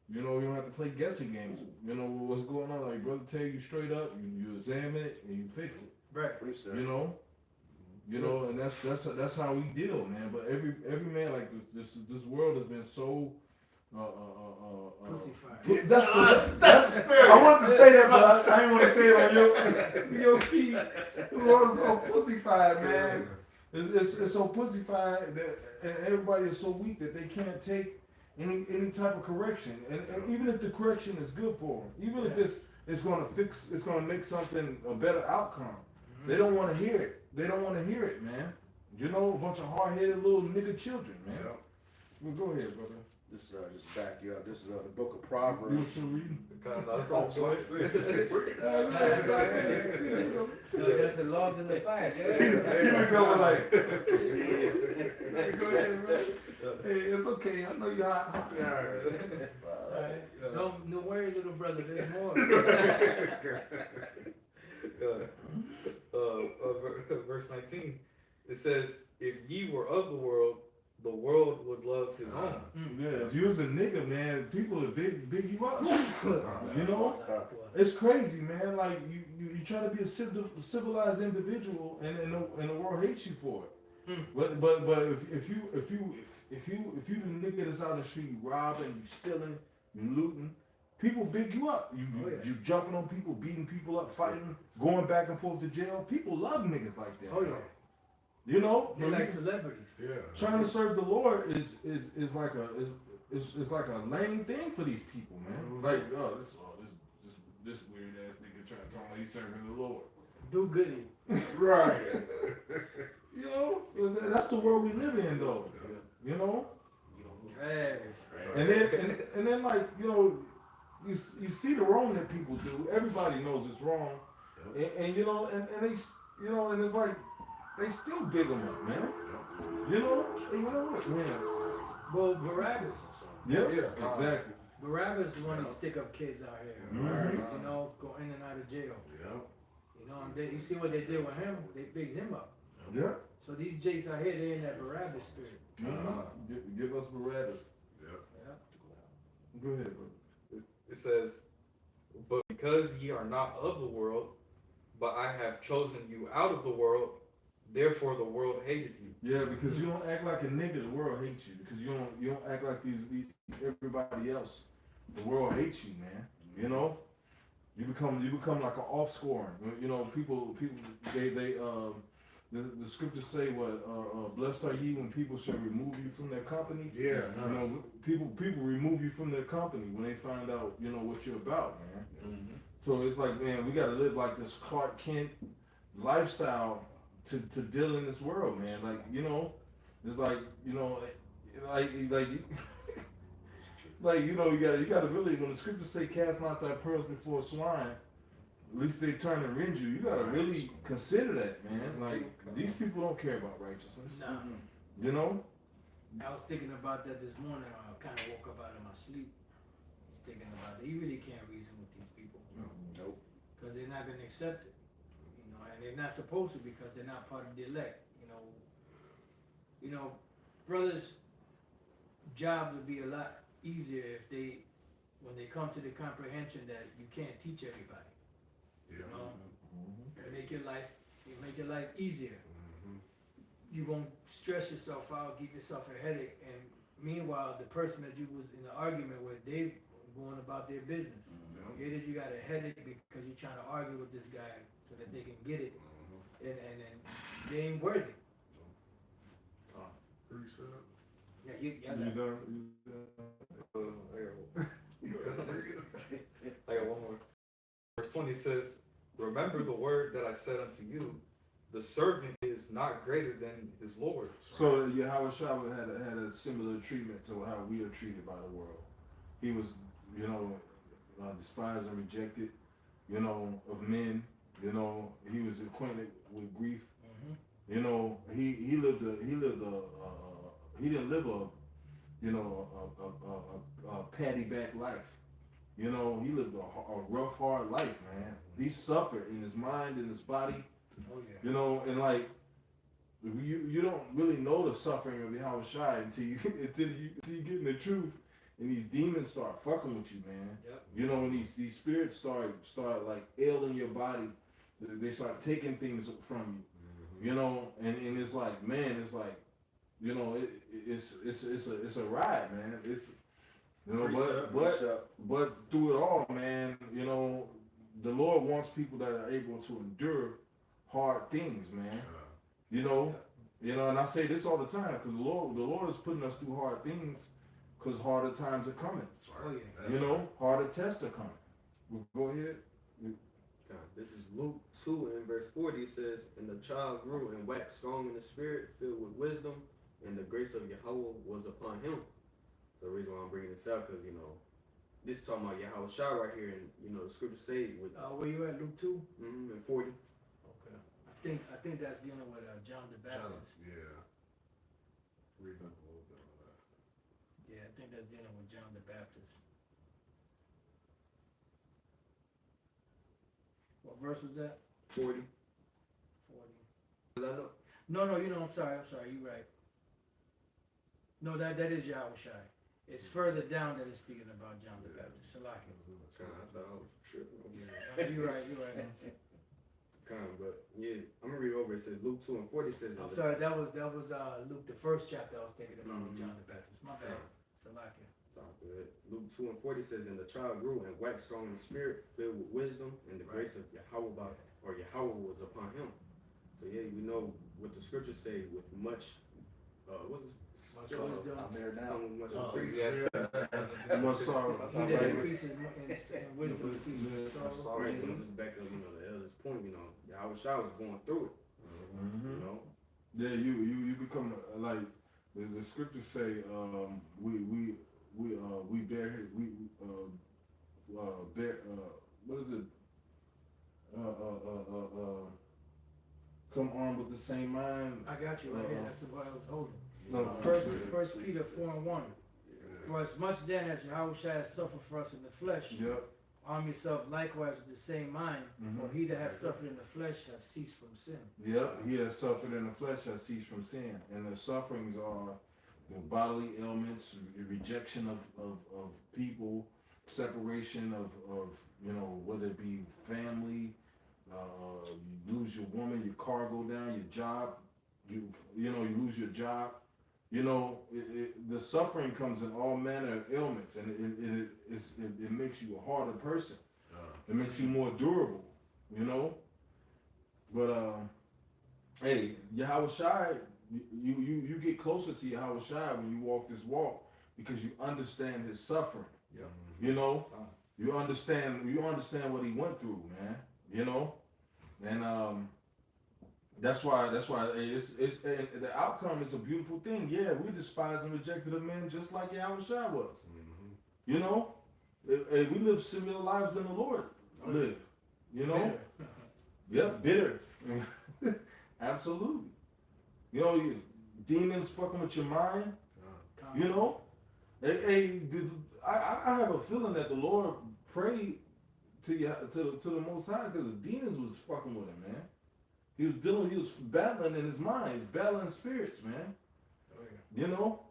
you know you don't have to play guessing games. You know what's going on. Like brother tell you straight up, you examine it and you fix it. Right. You know, and that's how we deal, man. But every man, like this world has been so Pussified. That's the spirit. I wanted to say that, but I didn't want to say it on your key. The world is so pussified, man. It's so pussified that and everybody is so weak that they can't take any type of correction. And even if the correction is good for them, even if it's going to make something a better outcome, they don't want to hear it. They don't want to hear it, man. You know, a bunch of hard-headed little nigga children, man. Yep. Well, go ahead, brother. This is just back you up. This is the book of Proverbs. You still reading? That's all No, that's the logs in the fire. You go like, go ahead, bro. Hey, it's okay. I know you're hot. Right. No worry, little brother. There's more. Verse 19, it says, if ye were of the world would love his own. Yeah, if you was a nigga, man, people would big you up. You know? It's crazy, man. Like, you try to be a civilized individual, and the world hates you for it. But if you the nigga that's out in the street, you robbing, you stealing, you looting, people big you up. You jumping on people, beating people up, fighting, going back and forth to jail. People love niggas like that. Oh yeah. You know, They're like celebrities. Yeah. trying to serve the Lord is like a lame thing for these people, man. Like, this weird ass nigga trying to talk like he's serving the Lord. Do goody. Right. You know, that's the world we live in, though. You know, Hey. and then like you know, you see the wrong that people do. Everybody knows it's wrong, and you know, and they and it's like. They still big them up, man. You know what? Yeah. Well, Barabbas. Yeah, exactly. Barabbas is one of these stick-up kids out here. You know, go in and out of jail. Yeah. You know, and you see what they did with him? They bigged him up. Yeah. So these jakes out here, they're in that Barabbas spirit. Give us Barabbas. Yeah. Go ahead, bro. It says, but because ye are not of the world, but I have chosen you out of the world, therefore the world hateth you. Yeah, because you don't act like a nigga, the world hates you. Because you don't act like these everybody else. The world hates you, man. You know, you become like an off-scoring. You know, people the scriptures say what blessed are ye when people shall remove you from their company. Yeah. You know, people remove you from their company when they find out what you're about, man. Mm-hmm. So it's like, man, we gotta live like this Clark Kent lifestyle to deal in this world, man. Like, it's like, you gotta really, when the scriptures say cast not thy pearls before swine, at least they turn and rend you. You gotta really consider that, man. Like, these people don't care about righteousness. Nah. You know? I was thinking about that this morning. I kind of woke up out of my sleep. I was thinking about it. You really can't reason with these people. Nope. Because they're not going to accept it. And they're not supposed to because they're not part of the elect. Brothers' jobs would be a lot easier if when they come to the comprehension that you can't teach everybody. Yeah. It make your life easier. You won't stress yourself out, give yourself a headache, and meanwhile the person that you was in the argument with, they going about their business. Here it is, you got a headache because you're trying to argue with this guy so that they can get it, and they ain't worthy. Yeah, you done? I got one more. Verse 20 says, remember the word that I said unto you, the servant is not greater than his Lord. So Yahweh Shah had a similar treatment to how we are treated by the world. He was, despised and rejected, of men. He was acquainted with grief. He didn't live a patty back life. He lived a rough, hard life, man. He suffered in his mind, in his body. Oh yeah. And like you don't really know the suffering of Yahweh Shai until you get in the truth, and these demons start fucking with you, man. Yep. You know, when these spirits start like ailing your body, they start taking things from you. You know, and it's like, man, it's like, you know, it's a ride, man. It's, you know, but through it all, man, you know, the Lord wants people that are able to endure hard things, man. You know, and I say this all the time because the Lord is putting us through hard things because harder times are coming. Oh yeah. You know, harder tests are coming. Go ahead. This is Luke 2 and verse 40. It says, "And the child grew and waxed strong in the spirit, filled with wisdom, and the grace of Yahweh was upon him." So the reason why I'm bringing this out, because, you know, this is talking about Yahweh Shai right here, and, you know, the scriptures say with Where you at, Luke 2? and 40. Okay. I think that's dealing with John the Baptist. Yeah. Reading up a little bit on that. Yeah, I think that's dealing with John the Baptist. What verse was that? 40. 40. 'Cause I know. No, I'm sorry, you're right. No, that is Yahweh Shai. It's further down that it's speaking about John the Baptist. Salaki. I thought I was tripping. You're right. Man. But yeah, I'm gonna read over. It says Luke 2 and 40 says. I'm sorry, that was Luke the first chapter I was thinking about with John the Baptist. My bad. Salaki. It's all good. Luke 2 and 40 says, "And the child grew and waxed strong in the spirit, filled with wisdom, and the grace of Yahweh was upon him." So yeah, we know what the scriptures say with much. What is Wisdom. I'm there now. much Much sorrow. He that increases in wisdom increases sorrow. Sorry, so just back up, the elder's point, Yahweh Shai was going through it. Yeah, you become like the scriptures say. We bear what is it? Come armed with the same mind. I got you right here. That's what I was holding. No, First Peter 4:1. For as much then as Yahweh Shai has suffered for us in the flesh, Yep. arm yourself likewise with the same mind. For he that has suffered in the flesh has ceased from sin. Yep. He has suffered in the flesh has ceased from sin, and the sufferings are, you know, bodily ailments, rejection of people, separation of you know, whether it be family, you lose your woman, your car go down, your job, you lose your job. You know, the suffering comes in all manner of ailments, and it makes you a harder person. It makes you more durable, you know. But hey, Yahweh Shai, you get closer to Yahweh Shai when you walk this walk because you understand his suffering. Yeah. You know, you understand what he went through, man. You know, and that's why it's the outcome is a beautiful thing. Yeah, we despised and rejected a man just like Yahweh Shai was. You know, we live similar lives than the Lord lived. You know, yep, bitter. Absolutely. You know, demons fucking with your mind. You know, I have a feeling that the Lord prayed to the Most High because the demons was fucking with him, man. He was battling in his mind. He's battling spirits, man. You know?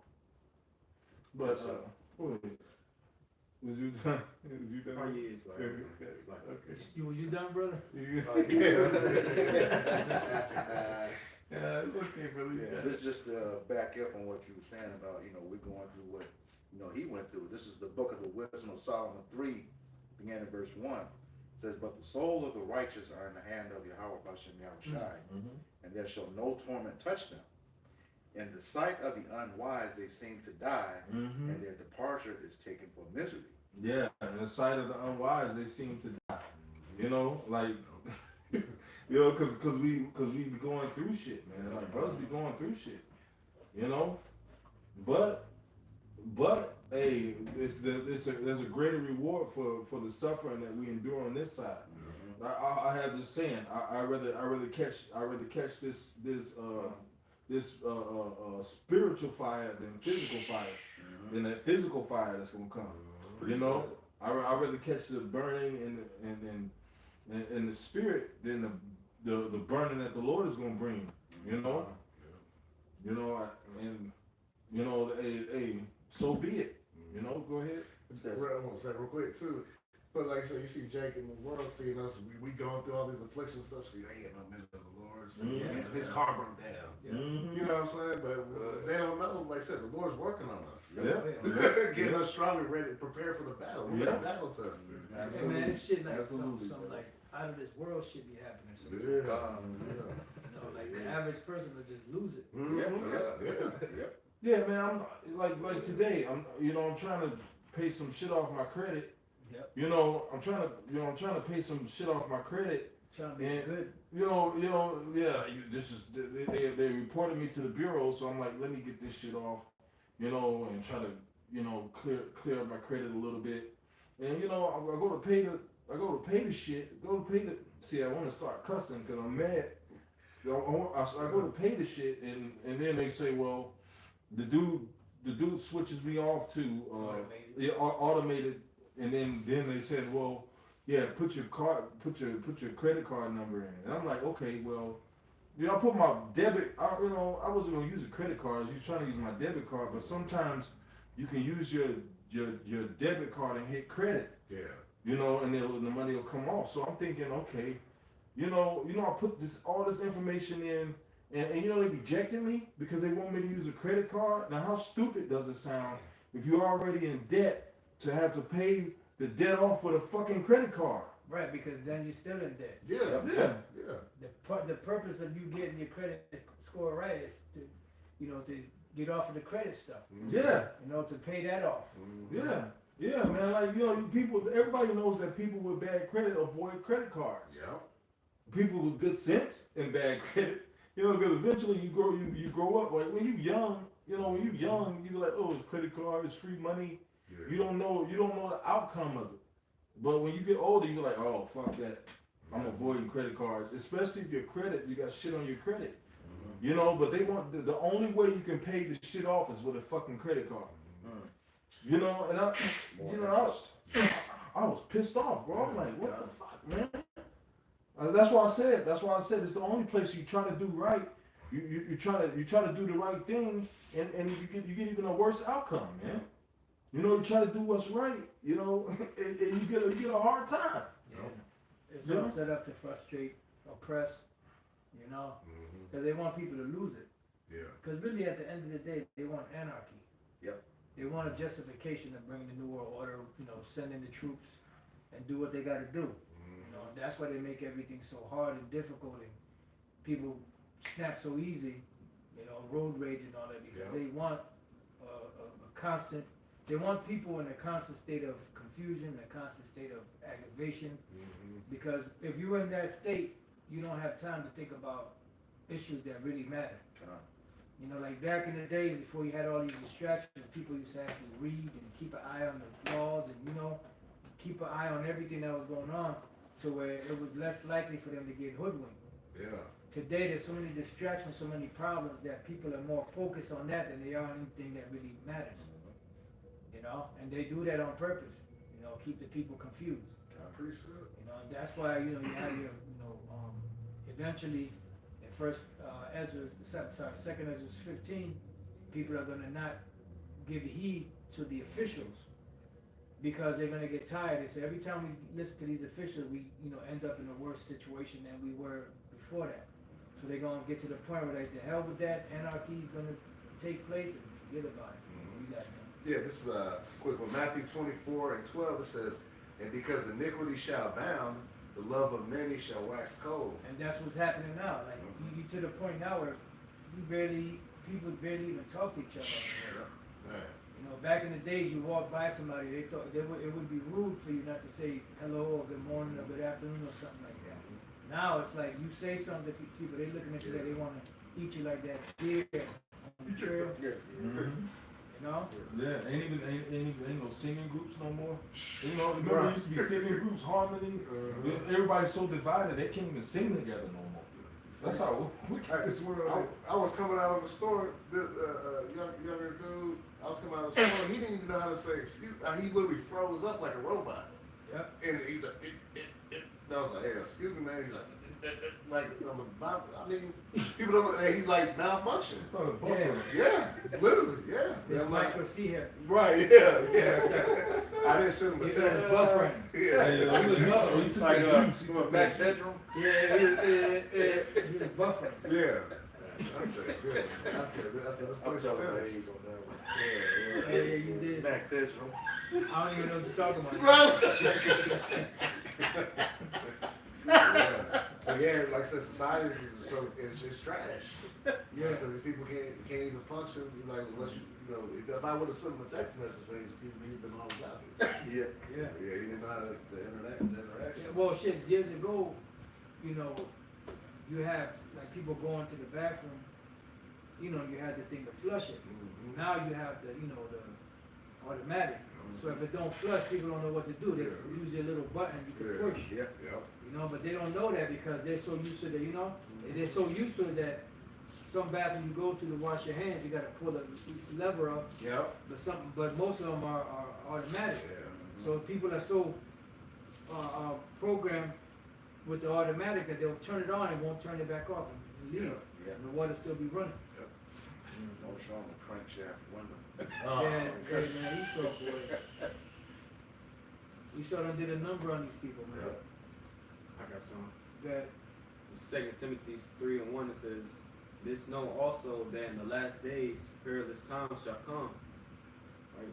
But, was you done? Was you done? Oh, yeah, it's like, Okay. Was you done, brother? Yeah, it's okay, brother. Yeah, this is just to back up on what you were saying about, you know, we're going through what, you know, he went through. This is the book of the Wisdom of Solomon 3, beginning at verse 1. It says, "But the souls of the righteous are in the hand of Yahweh Bashem Yahweh Shai, and there shall no torment touch them. In the sight of the unwise they seem to die, and their departure is taken for misery." Yeah, in the sight of the unwise they seem to die. You know, like, you know, cause we be going through shit, man. Like, brothers be going through shit. You know, but hey, there's a greater reward for the suffering that we endure on this side. I have this saying. I rather catch this spiritual fire than physical fire, than that physical fire that's gonna come. You know, I rather catch the burning and the spirit than the burning that the Lord is gonna bring. You know, You know, and you know, hey, so be it. You know, go ahead. I want to say real quick too. But like I said, you see Jake in the world seeing us, we going through all these affliction stuff, see they ain't no men of the Lord. See, man, his car broke down. Mm-hmm. You know what I'm saying? But they don't know, like I said, the Lord's working on us. Yeah. Getting us stronger, ready, prepared for the battle. We're battle tested. Hey man, this shit like some Absolutely. like out of this world shit be happening. Yeah. You know, like the average person will just lose it. Yeah, man. I'm like today. I'm trying to pay some shit off my credit. Yep. I'm trying to pay some shit off my credit. Trying to be And, good. This is they reported me to the bureau, so I'm like, let me get this shit off, and try to clear up my credit a little bit. And I go to pay the shit. See, I want to start cussing because I'm mad. I go to pay the shit, and then they say, well, the dude switches me off to automated, and then they said, well, yeah, put your credit card number in. And I'm like, okay, well, I put my debit. I wasn't gonna use a credit card. I was trying to use my debit card, but sometimes you can use your debit card and hit credit. Yeah. And then the money will come off. So I'm thinking, okay, I put all this information in, and they rejected me because they want me to use a credit card. Now, how stupid does it sound if you're already in debt to have to pay the debt off for the fucking credit card? Right, because then you're still in debt. Yeah. The purpose of you getting your credit score right is to get off of the credit stuff. Yeah. To pay that off. Yeah, man. Like everybody knows that people with bad credit avoid credit cards. Yeah. People with good sense and bad credit, because eventually you grow up. Like when you young, you're like, oh, it's credit card, it's free money. Yeah. You don't know the outcome of it. But when you get older, you're like, oh, fuck that. I'm avoiding credit cards, especially if your credit, you got shit on your credit. But they want the only way you can pay the shit off is with a fucking credit card. And I was pissed off, bro. I'm like, what the fuck, man? That's why I said it's the only place you try to do right. You try to do the right thing, and you get even a worse outcome, man. You try to do what's right, and you get a hard time. It's all set up to frustrate, oppress, because they want people to lose it. Yeah. Because really, at the end of the day, they want anarchy. Yep. They want a justification of bringing the New World Order, send in the troops and do what they got to do. That's why they make everything so hard and difficult, and people snap so easy, road rage and all that, because they want a constant. They want people in a constant state of confusion, a constant state of aggravation, because if you're in that state, you don't have time to think about issues that really matter. Like back in the days before you had all these distractions, people used to actually read and keep an eye on the laws and, keep an eye on everything that was going on, so where it was less likely for them to get hoodwinked. Yeah. Today there's so many distractions, so many problems that people are more focused on that than they are on anything that really matters. And they do that on purpose, keep the people confused. I appreciate it. And that's why, you have your, eventually in second Ezra 15, people are gonna not give heed to the officials because they're gonna get tired. They say every time we listen to these officials, we, end up in a worse situation than we were before that. So they're gonna get to the point where the hell with that, anarchy is gonna take place and forget about it. We got that. Yeah, this is a quick one. Matthew 24:12, it says, and because iniquity shall abound, the love of many shall wax cold. And that's what's happening now. Like you to the point now where people barely even talk to each other. Man. Back in the days, you walk by somebody, they thought it would be rude for you not to say hello or good morning or good afternoon or something like that. Now it's like you say something to people, they looking at you that they want to eat you like that deer on the trail. Yeah, ain't no singing groups no more. Remember there used to be singing groups, harmony. Everybody's so divided they can't even sing together no more. That's how we got this world. I was coming out of the store, the younger dude. I was coming out of the store. He didn't even know how to say excuse. He literally froze up like a robot. Yep. And he was like, I was like, hey, excuse me, man. He's like, like I mean, people don't. He's like malfunctions. It's not a buffer. Yeah. Yeah, literally, yeah. There's I'm like, micro C here. right, yeah. I didn't send him a It's text. buffering. Yeah. Hey, you took Like that juice. from Max Headroom. Yeah, it was buffering. Yeah. I said, good. I said, this I'm place telling you, finished. age on that one. Yeah, you did. Max Headroom. I don't even know what you're talking about. Yeah. But yeah, like I said, society is so it's just trash. Yeah. So these people can't even function like unless you know if I would have sent him a text message saying excuse me, he'd been all about it. Yeah. Yeah. Yeah, he didn't know how to, the interaction. Yeah, well, shit, years ago, you know, you have like people going to the bathroom, you know, you had the thing to flush it. Mhm. Now you have the, you know, the automatic. So if it don't flush, people don't know what to do. They Yeah. use a little button you can Yeah. push. Yeah. Yep. You know, but they don't know that because they're so used to the, you know, they're so used to it that some bathroom you go to wash your hands, you gotta pull a lever up Yep. or something, but most of them are automatic. Yeah. So people are so programmed with the automatic that they'll turn it on and won't turn it back off and leave. Yeah. And the water still be running. No, show him the crankshaft window. Oh, Yeah, man, he's so boy. We saw them did a number on these people, man. Yep. I got some. That 2 Timothy 3:1 it says, "This know also that in the last days perilous times shall come." Right.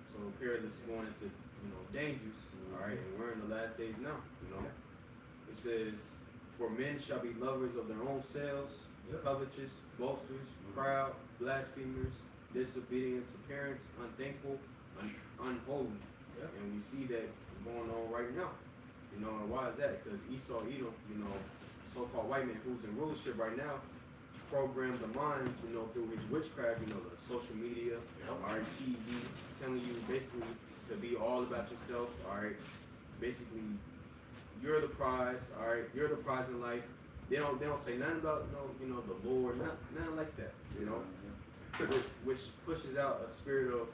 So perilous going into dangers. All right, and we're in the last days now. It says, "For men shall be lovers of their own selves, Yep. covetous, boasters, proud, blasphemers, disobedient to parents, unthankful, unholy." Yep. And we see that going on right now. And why is that? Because Esau, Edom, so-called white man who's in rulership right now, programmed the minds, through his witchcraft, the social media, all right, TV, telling you basically to be all about yourself, all right. Basically, you're the prize, all right. You're the prize in life. They don't say nothing about the Lord, nothing like that, which pushes out a spirit of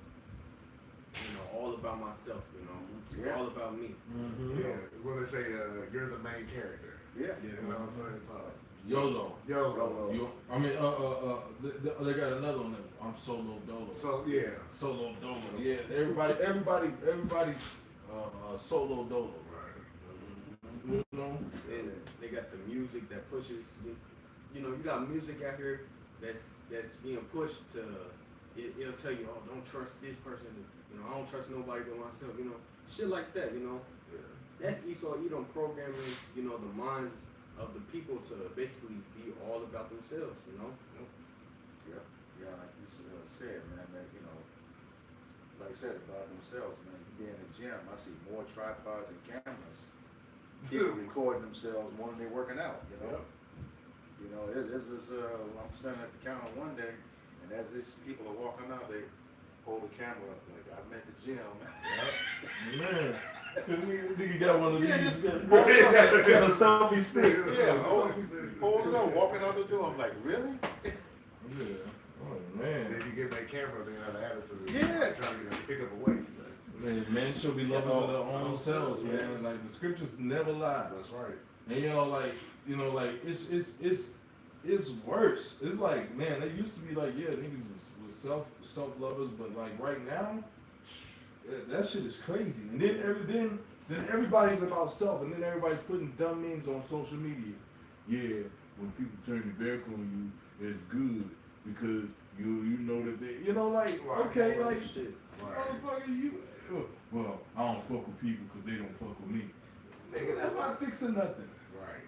all about myself, it's Yeah. all about me. Mm-hmm. Yeah. Well, they say you're the main character. Yeah. You know what I'm saying? YOLO. YOLO. They got another one. I'm solo dolo. So yeah. Solo dolo. Yeah, everybody's solo dolo. Right. You know. And they got the music that pushes. You got music out here that's being pushed to. It'll tell you, oh, don't trust this person. I don't trust nobody but myself. Shit like that. That's Esau Edom programming. The minds of the people to basically be all about themselves. Yeah, like you said, man, that, like I said, about themselves, man. You be in the gym, I see more tripods and cameras. People recording themselves more than they're working out, This is, I'm standing at the counter one day, and as these people are walking out, they hold the camera up like, I'm at the gym. Man, nigga got one of these. Yeah, just got a selfie stick. Yeah, hold it up, walking out the door. I'm like, really? Yeah. Oh man. Then you get that camera, then have an attitude. Yeah. Trying to get a pick up a weight. Man, men should be lovers of their own selves, man. Yes. Like the scriptures never lie. That's right. And it's worse. It's like, man, they used to be like, yeah, niggas was self lovers, but like right now, that shit is crazy. And then everybody's about self, and then everybody's putting dumb memes on social media. Yeah, when people turn their back on you, it's good because you know that they, okay, like Shit. motherfucker, well, I don't fuck with people because they don't fuck with me. Nigga, that's not fixing nothing. Right.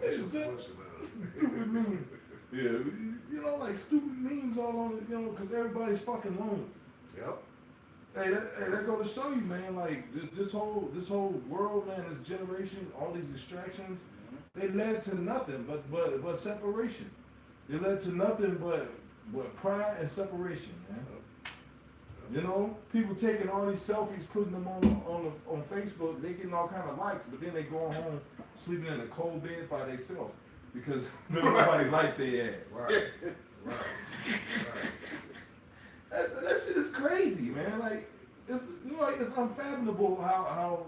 That's That's that- just Stupid meme. Yeah, like stupid memes all on it, because everybody's fucking lonely. Yep. Hey, that go to show you, man. Like this whole world, man, this generation, all these distractions, they led to nothing but separation. They led to nothing but pride and separation, man. People taking all these selfies, putting them on Facebook. They getting all kind of likes, but then they going home sleeping in a cold bed by themselves because nobody like their ass. Right. Right. That shit is crazy, man. Like it's unfathomable how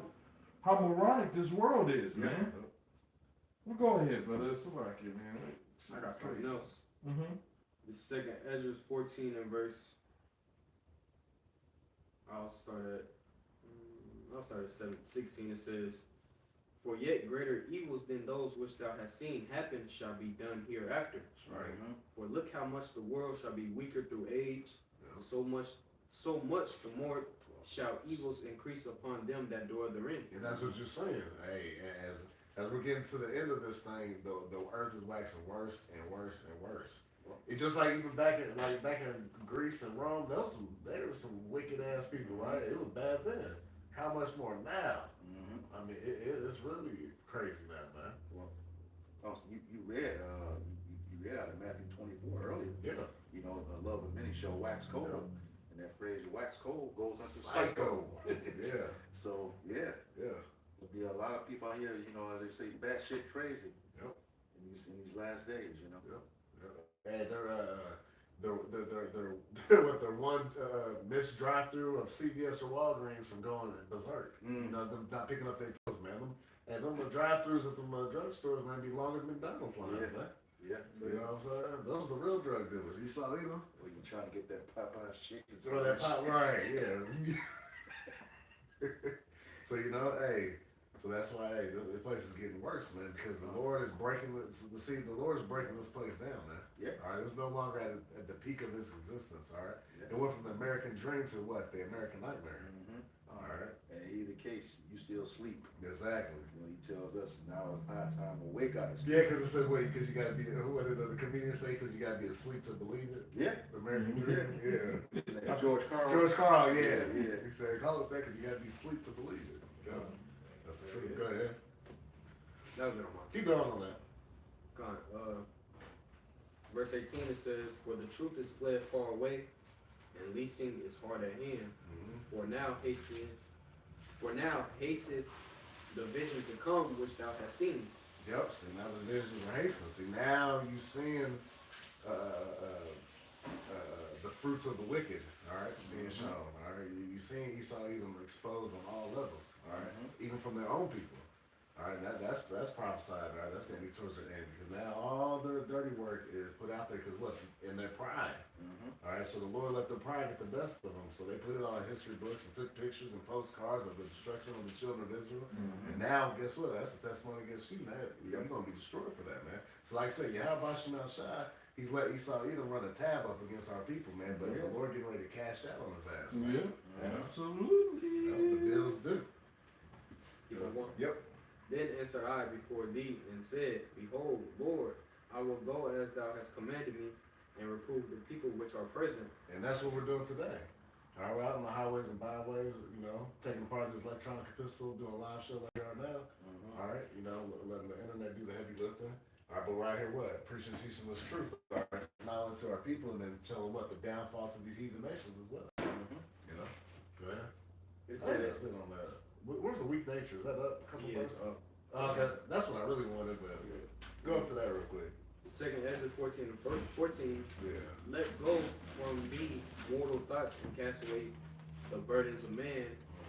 moronic this world is, man. Well, go ahead, brother. It's like it, man. I got something else. Mm-hmm. The second Ezra 14 and verse. I'll start at 16. It says, "For yet greater evils than those which thou hast seen happen shall be done hereafter. That's right. For look how much the world shall be weaker through age. Yeah. So much the more shall evils increase upon them that dwell therein." And that's what you're saying. Hey, as we're getting to the end of this thing, the earth is waxing worse and worse and worse. It's just like even back in Greece and Rome, there were some wicked ass people, right? It was bad then. How much more now? I mean, it's really crazy now, man. Well, also, you read out of Matthew 24 earlier. Yeah. You know, the love of many shall wax cold, and that phrase "wax cold" goes into Psycho. Yeah. So yeah, there'll be a lot of people out here. You know, as they say, batshit crazy. Yep. In these last days, you know. Yep. And they're what their one missed drive through of CVS or Walgreens from going berserk. You know, them not picking up their pills, man. Them drive throughs at them drugstores might be longer than McDonald's lines, man. Yeah. You know what I'm saying? Those are the real drug dealers. You saw either? Well, you trying to get that Popeye's chicken? Throw that pot right, yeah. So you know, hey. So that's why, hey, the place is getting worse, man, because the Lord is breaking the Lord is breaking this place down, man. Yeah. All right, it's no longer at the peak of its existence, all right? Yeah. It went from the American dream to what? The American nightmare. All right. And in either case, you still sleep. Exactly. When he tells us now it's high time to wake out of sleep. Yeah, because it said, wait, because you got to be, what did the comedian say? Because you got to be asleep to believe it? Yeah. The American dream? Yeah. Like George Carl. George Carl, yeah. Yeah. He said, call it that because you got to be asleep to believe it. Yeah. That's the truth. Go ahead. That was good on my. Keep going on that. Go on. Verse 18 it says, "For the truth is fled far away, and leasing is hard at hand. For now hasteth the vision to come which thou hast seen." Yep, see now the visions are hastening. See now you seeing the fruits of the wicked, all right, being shown. All right, you seeing Esau Edom exposed on all levels, all right, even from their own people. All right, that's prophesied. All right, that's gonna be towards the end because now all their dirty work is put out there because what in their pride. All right, so the Lord let their pride get the best of them. So they put it all in history books and took pictures and postcards of the destruction of the children of Israel. And now, guess what? That's a testimony against you, man. You're gonna be destroyed for that, man. So like I said, Yahweh Shemel Shai, he's let Esau Edom run a tab up against our people, man. But the Lord getting ready to cash out on his ass, man. Yeah, absolutely. You know, the bills do. Keep on going. Yep. Then answered I before thee and said, Behold, Lord, I will go as thou hast commanded me, and reprove the people which are present. And that's what we're doing today. All right, we're out on the highways and byways, you know, taking part of this electronic pistol, doing a live show like we are now. All right, you know, letting the internet do the heavy lifting. All right, but we're out here, what? Preaching, teaching this truth. All right, not only to our people, and then telling what? The downfall to these heathen nations as well. You know? Go ahead. It Oh, said, that's it on that. Where's the weak nature? Is that up? A couple yes, verses? Okay, that's what I really wanted, but go up to that real quick. Second Ezra 14 and 14, Yeah. let go from thee mortal thoughts and cast away the burdens of man.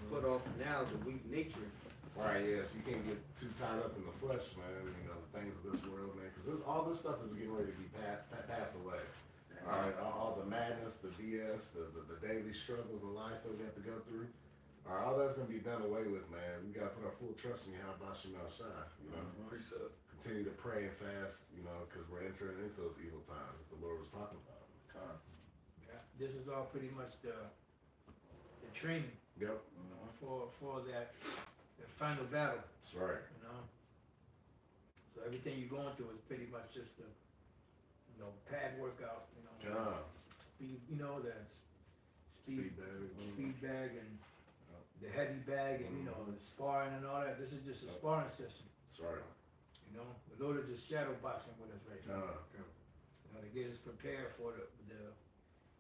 Put off now the weak nature. All right, yeah, so you can't get too tied up in the flesh, man, you know, the things of this world, man, because all this stuff is getting ready to be passed away. All right, all the madness, the BS, the daily struggles in life that we have to go through, all that's going to be done away with, man. We got to put our full trust in Yahweh Shemel Shai, you know. Precept. Continue to pray and fast, you know, because we're entering into those evil times that the Lord was talking about. Yeah, this is all pretty much the training Yep, for that final battle. that's right. You know, so everything you're going through is pretty much just a pad workout. You know, John, speed. You know the speed speed bag. bag and the heavy bag and you know the sparring and all that. This is just a sparring session. That's right. You know, the Lord is just shadow boxing with us right now. John, You know, to get us prepared for the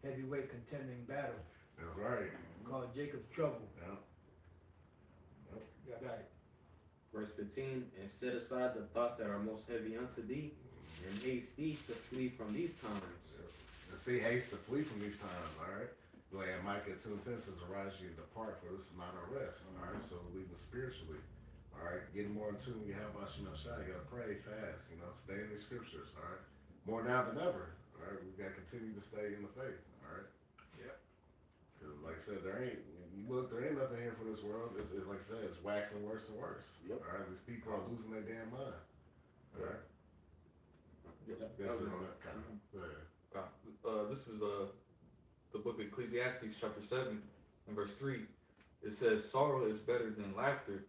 heavyweight contending battle that's right. called Jacob's Trouble. Yeah. Yeah, got it. Verse 15, and set aside the thoughts that are most heavy unto thee, and haste thee to flee from these times. And see, haste to flee from these times, all right? Like Micah 2:10 says, arise you and depart, for this is not our rest, all right? So leaving spiritually, All right, getting more in tune with how about you gotta pray fast, stay in the scriptures, all right? More now than ever, all right? We gotta continue to stay in the faith, all right? Yep. Because like I said, there ain't nothing here for this world. It's like I said, it's waxing worse and worse. Yep. All right, these people are losing their damn mind. All right. That's it on that kind of. Go ahead. This is the book of Ecclesiastes, chapter 7, and verse 3. It says, "Sorrow is better than laughter,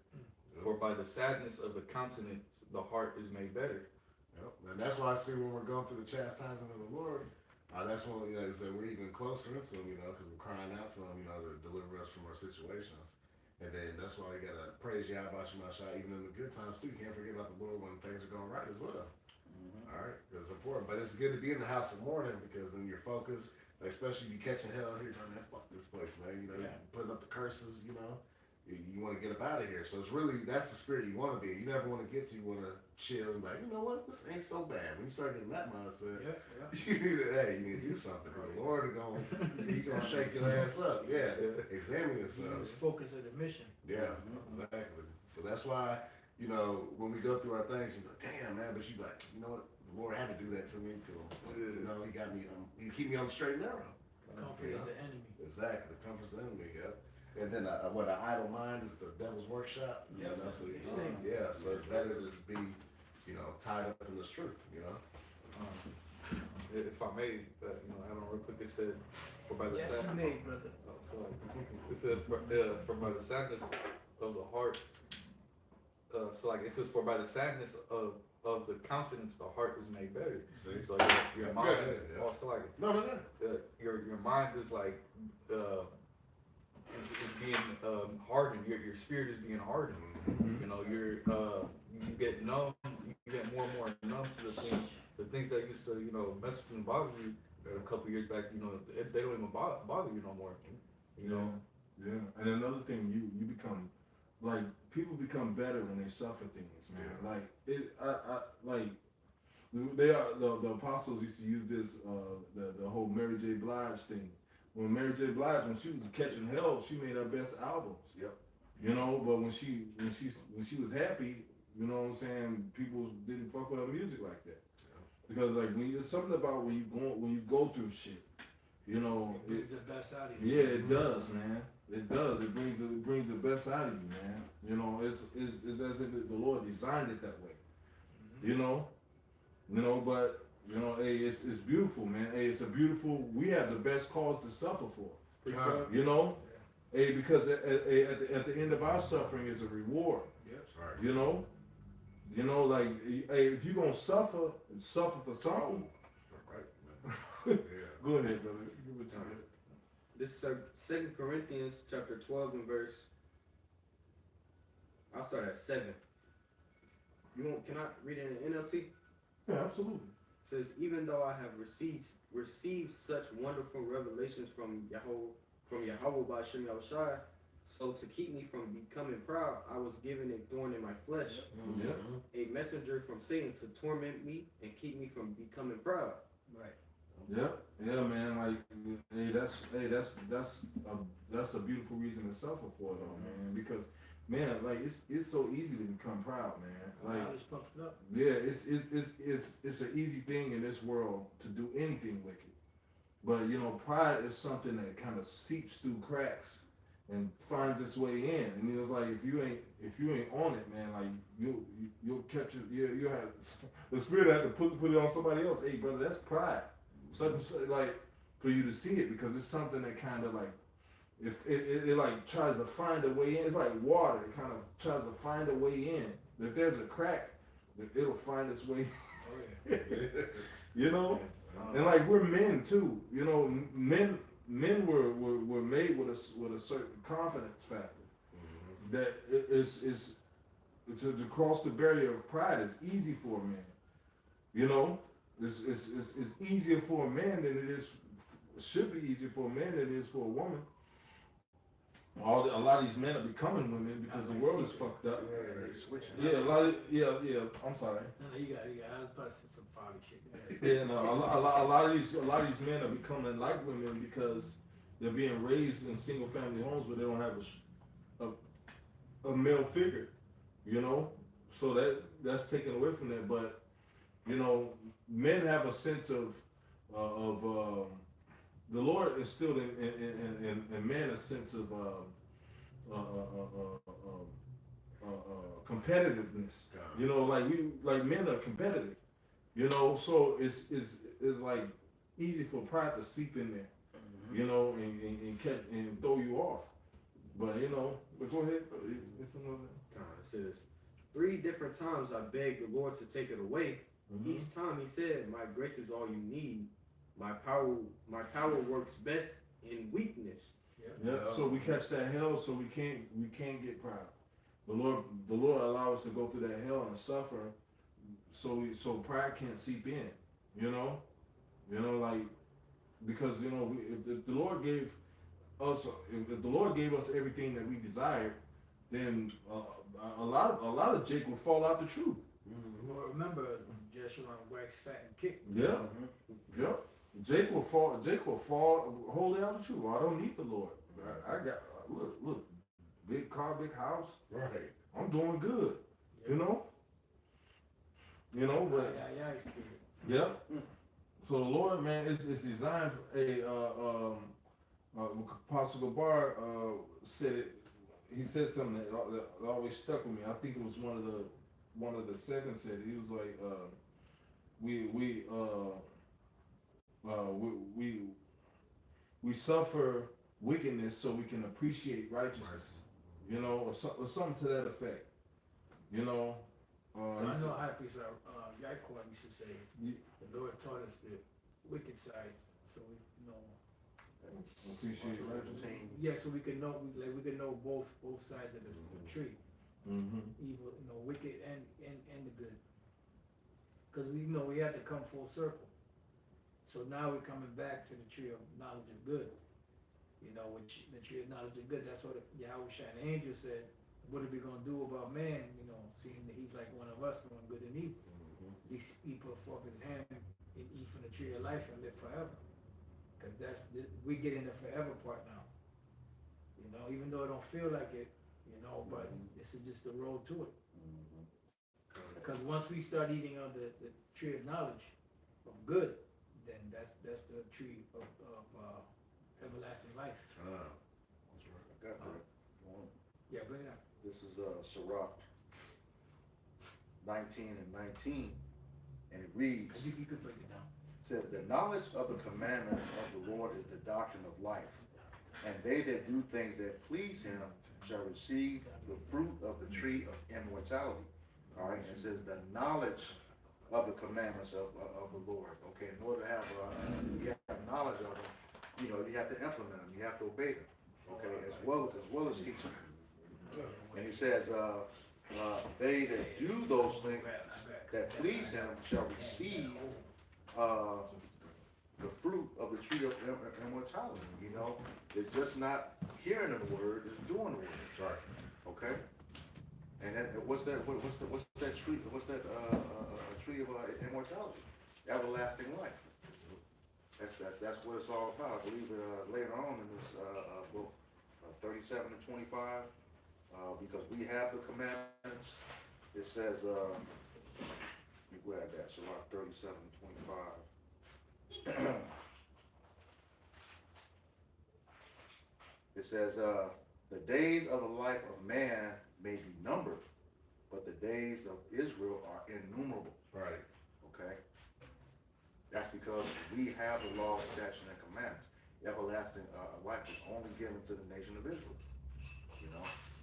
for by the sadness of the countenance the heart is made better." Yep. And that's why I see when we're going through the chastisement of the Lord, that's when, like I said, we're even closer into Him, because we're crying out to Him, to deliver us from our situations. And then that's why we got to praise Yahweh Shemashah, even in the good times, too. You can't forget about the Lord when things are going right as well. All right? Because it's important. But it's good to be in the house of mourning, because then you're focused, especially if you catching hell here, trying to fuck this place, man. Putting up the curses, you want to get up out of here. So it's really, that's the spirit you want to be. You never want to get to, you want to chill and be like, you know what, this ain't so bad. When you start getting that mindset, you need to do something. The Lord He's going to shake your ass up. Yeah. Examine yourself. Just focus on the mission. Yeah, exactly. So that's why, when we go through our things, you're like, damn, man, but you like, you know what, the Lord had to do that to me because, He got me, He keep me on the straight and narrow. Comfort is the enemy. Exactly, the comfort's the enemy, yeah. And then an idle mind is the devil's workshop. So it's better to be, tied up in this truth, If I may, add on real quick, it says, "For by the Yes, you sadness." may, brother. It says, "For by the sadness of the heart." It says, "For by the sadness of the countenance, the heart is made better." See? So your mind. Your mind is like is being hardened. Your spirit is being hardened. You get numb. You get more and more numb to the things that used to mess with you and bother you a couple years back. They don't even bother you no more. Yeah. And another thing, you become like, people become better when they suffer things, man. The apostles used to use this the whole Mary J. Blige thing. When Mary J. Blige, when she was catching hell, she made her best albums. Yep. But when she was happy, you know what I'm saying, people didn't fuck with her music like that. Because like there's something about when you go through shit, It brings the best out of you. yeah, it does, man. It does. It brings the best out of you, man. It's as if the Lord designed it that way. But hey, it's beautiful, man. Hey, it's a beautiful. We have the best cause to suffer for. Hey, because at the end of our suffering is a reward. Yep. Right. Like, hey, if you're gonna suffer for something. Right. Yeah. Go ahead, brother. This is 2 Corinthians chapter 12 and verse. I'll start at 7. Can I read it in NLT? Yeah, absolutely. It says, "Even though I have received such wonderful revelations from Yahweh by Shem Yahushai, so to keep me from becoming proud, I was given a thorn in my flesh, a messenger from Satan to torment me and keep me from becoming proud." Right. Yeah, man. Like, that's a beautiful reason to suffer for, though, man. Because, man, like it's so easy to become proud, man. Like, It's puffed up. yeah, it's an easy thing in this world to do anything wicked. But pride is something that kind of seeps through cracks and finds its way in. And it's like if you ain't on it, man, like you'll catch it. You have the spirit has to put it on somebody else. Hey, brother, that's pride. Something like for you to see it, because it's something that kind of like if it like tries to find a way in. It's like water. It kind of tries to find a way in. If there's a crack, it'll find its way. And like we're men too. Men were made with a certain confidence factor that is to cross the barrier of pride is easy for a man. It's easier for a man than it is. Should be easier for a man than it is for a woman. A lot of these men are becoming women because the world is fucked up. Yeah, they switching. Yeah. I'm sorry. No, you got. I was about to say some foggy shit. Yeah, no. A lot of these men are becoming like women because they're being raised in single family homes where they don't have a male figure. you know. So that's taken away from that. But you know, men have a sense of the Lord instilled in men a sense of competitiveness. You know, like men are competitive. You know, so it's like easy for pride to seep in there. You know, and catch and throw you off. But you know, but go ahead. It's another. It says, 3 different times I begged the Lord to take it away. Each time he said, my grace is all you need. My power works best in weakness. Yeah. So we catch that hell, so we can't get proud. The Lord allow us to go through that hell and suffer, so pride can't seep in. You know, like because you know if the Lord gave us if the Lord gave us everything that we desired, then a lot of Jake would fall out the truth. Well, remember, Joshua wax fat and kick. Yeah, yeah. Jake will fall wholly out of the truth. I don't need the Lord. I got look, big car, big house. Right. I'm doing good. You know, but yeah. So the Lord, man, is designed Apostle Gabar said it. He said something that always stuck with me. I think it was one of the seven said it. He was like, we suffer wickedness so we can appreciate righteousness. You know, or something to that effect. You know. I know High Priest Yaakov used to say, the Lord taught us the wicked side, so we know. Appreciate righteousness. Yeah, so we can know, we can know both sides of the tree. Evil, wicked and the good. Because we know we have to come full circle. So now we're coming back to the tree of knowledge of good. Which the tree of knowledge of good, that's what Yahweh Shai the angel said. What are we gonna do about man? Seeing that he's like one of us, knowing good and evil. He put forth his hand and eat from the tree of life and live forever. Because we get in the forever part now. Even though it don't feel like it, but this is just the road to it. Because once we start eating of the tree of knowledge of good, then that's the tree of everlasting life. That's right. I got that. Yeah, bring it up. This is Sirach 19 and 19, and it reads. You could break it down. Says the knowledge of the commandments of the Lord is the doctrine of life, and they that do things that please him shall receive the fruit of the tree of immortality. All right, it says the knowledge of the commandments of the Lord. Okay, in order to have you have knowledge of them, you have to implement them, you have to obey them. Okay, as well as teach them. And he says, they that do those things that please him shall receive the fruit of the tree of immortality. It's just not hearing the word; it's doing the word. Right. Okay. And what's that tree? What's that tree of immortality? Everlasting life. That's what it's all about. I believe later on in this book, 37 and 25, because we have the commandments. It says, let me grab that. Sirach 37 and 25. It says, the days of the life of man may be numbered, but the days of Israel are innumerable. Right. Okay? That's because we have the law, statutes, and commandments. Everlasting life is only given to the nation of Israel.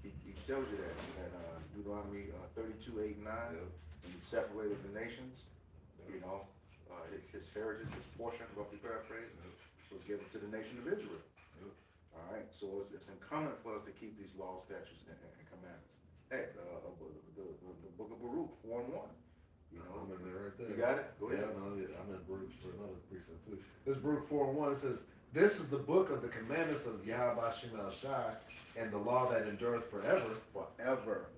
He tells you that Deuteronomy 32, 8, and 9, when he separated the nations, his heritage, his portion, roughly paraphrased, was given to the nation of Israel. All right, so it's incumbent for us to keep these laws, statutes, and commandments. Hey, the book of Baruch 4 and 1. I'm in there right there. You got it? Go ahead. Yeah, I'm in Baruch for another precept too. This Baruch 4 and 1 says, "This is the book of the commandments of Yahweh Shai, and the law that endureth forever." Forever.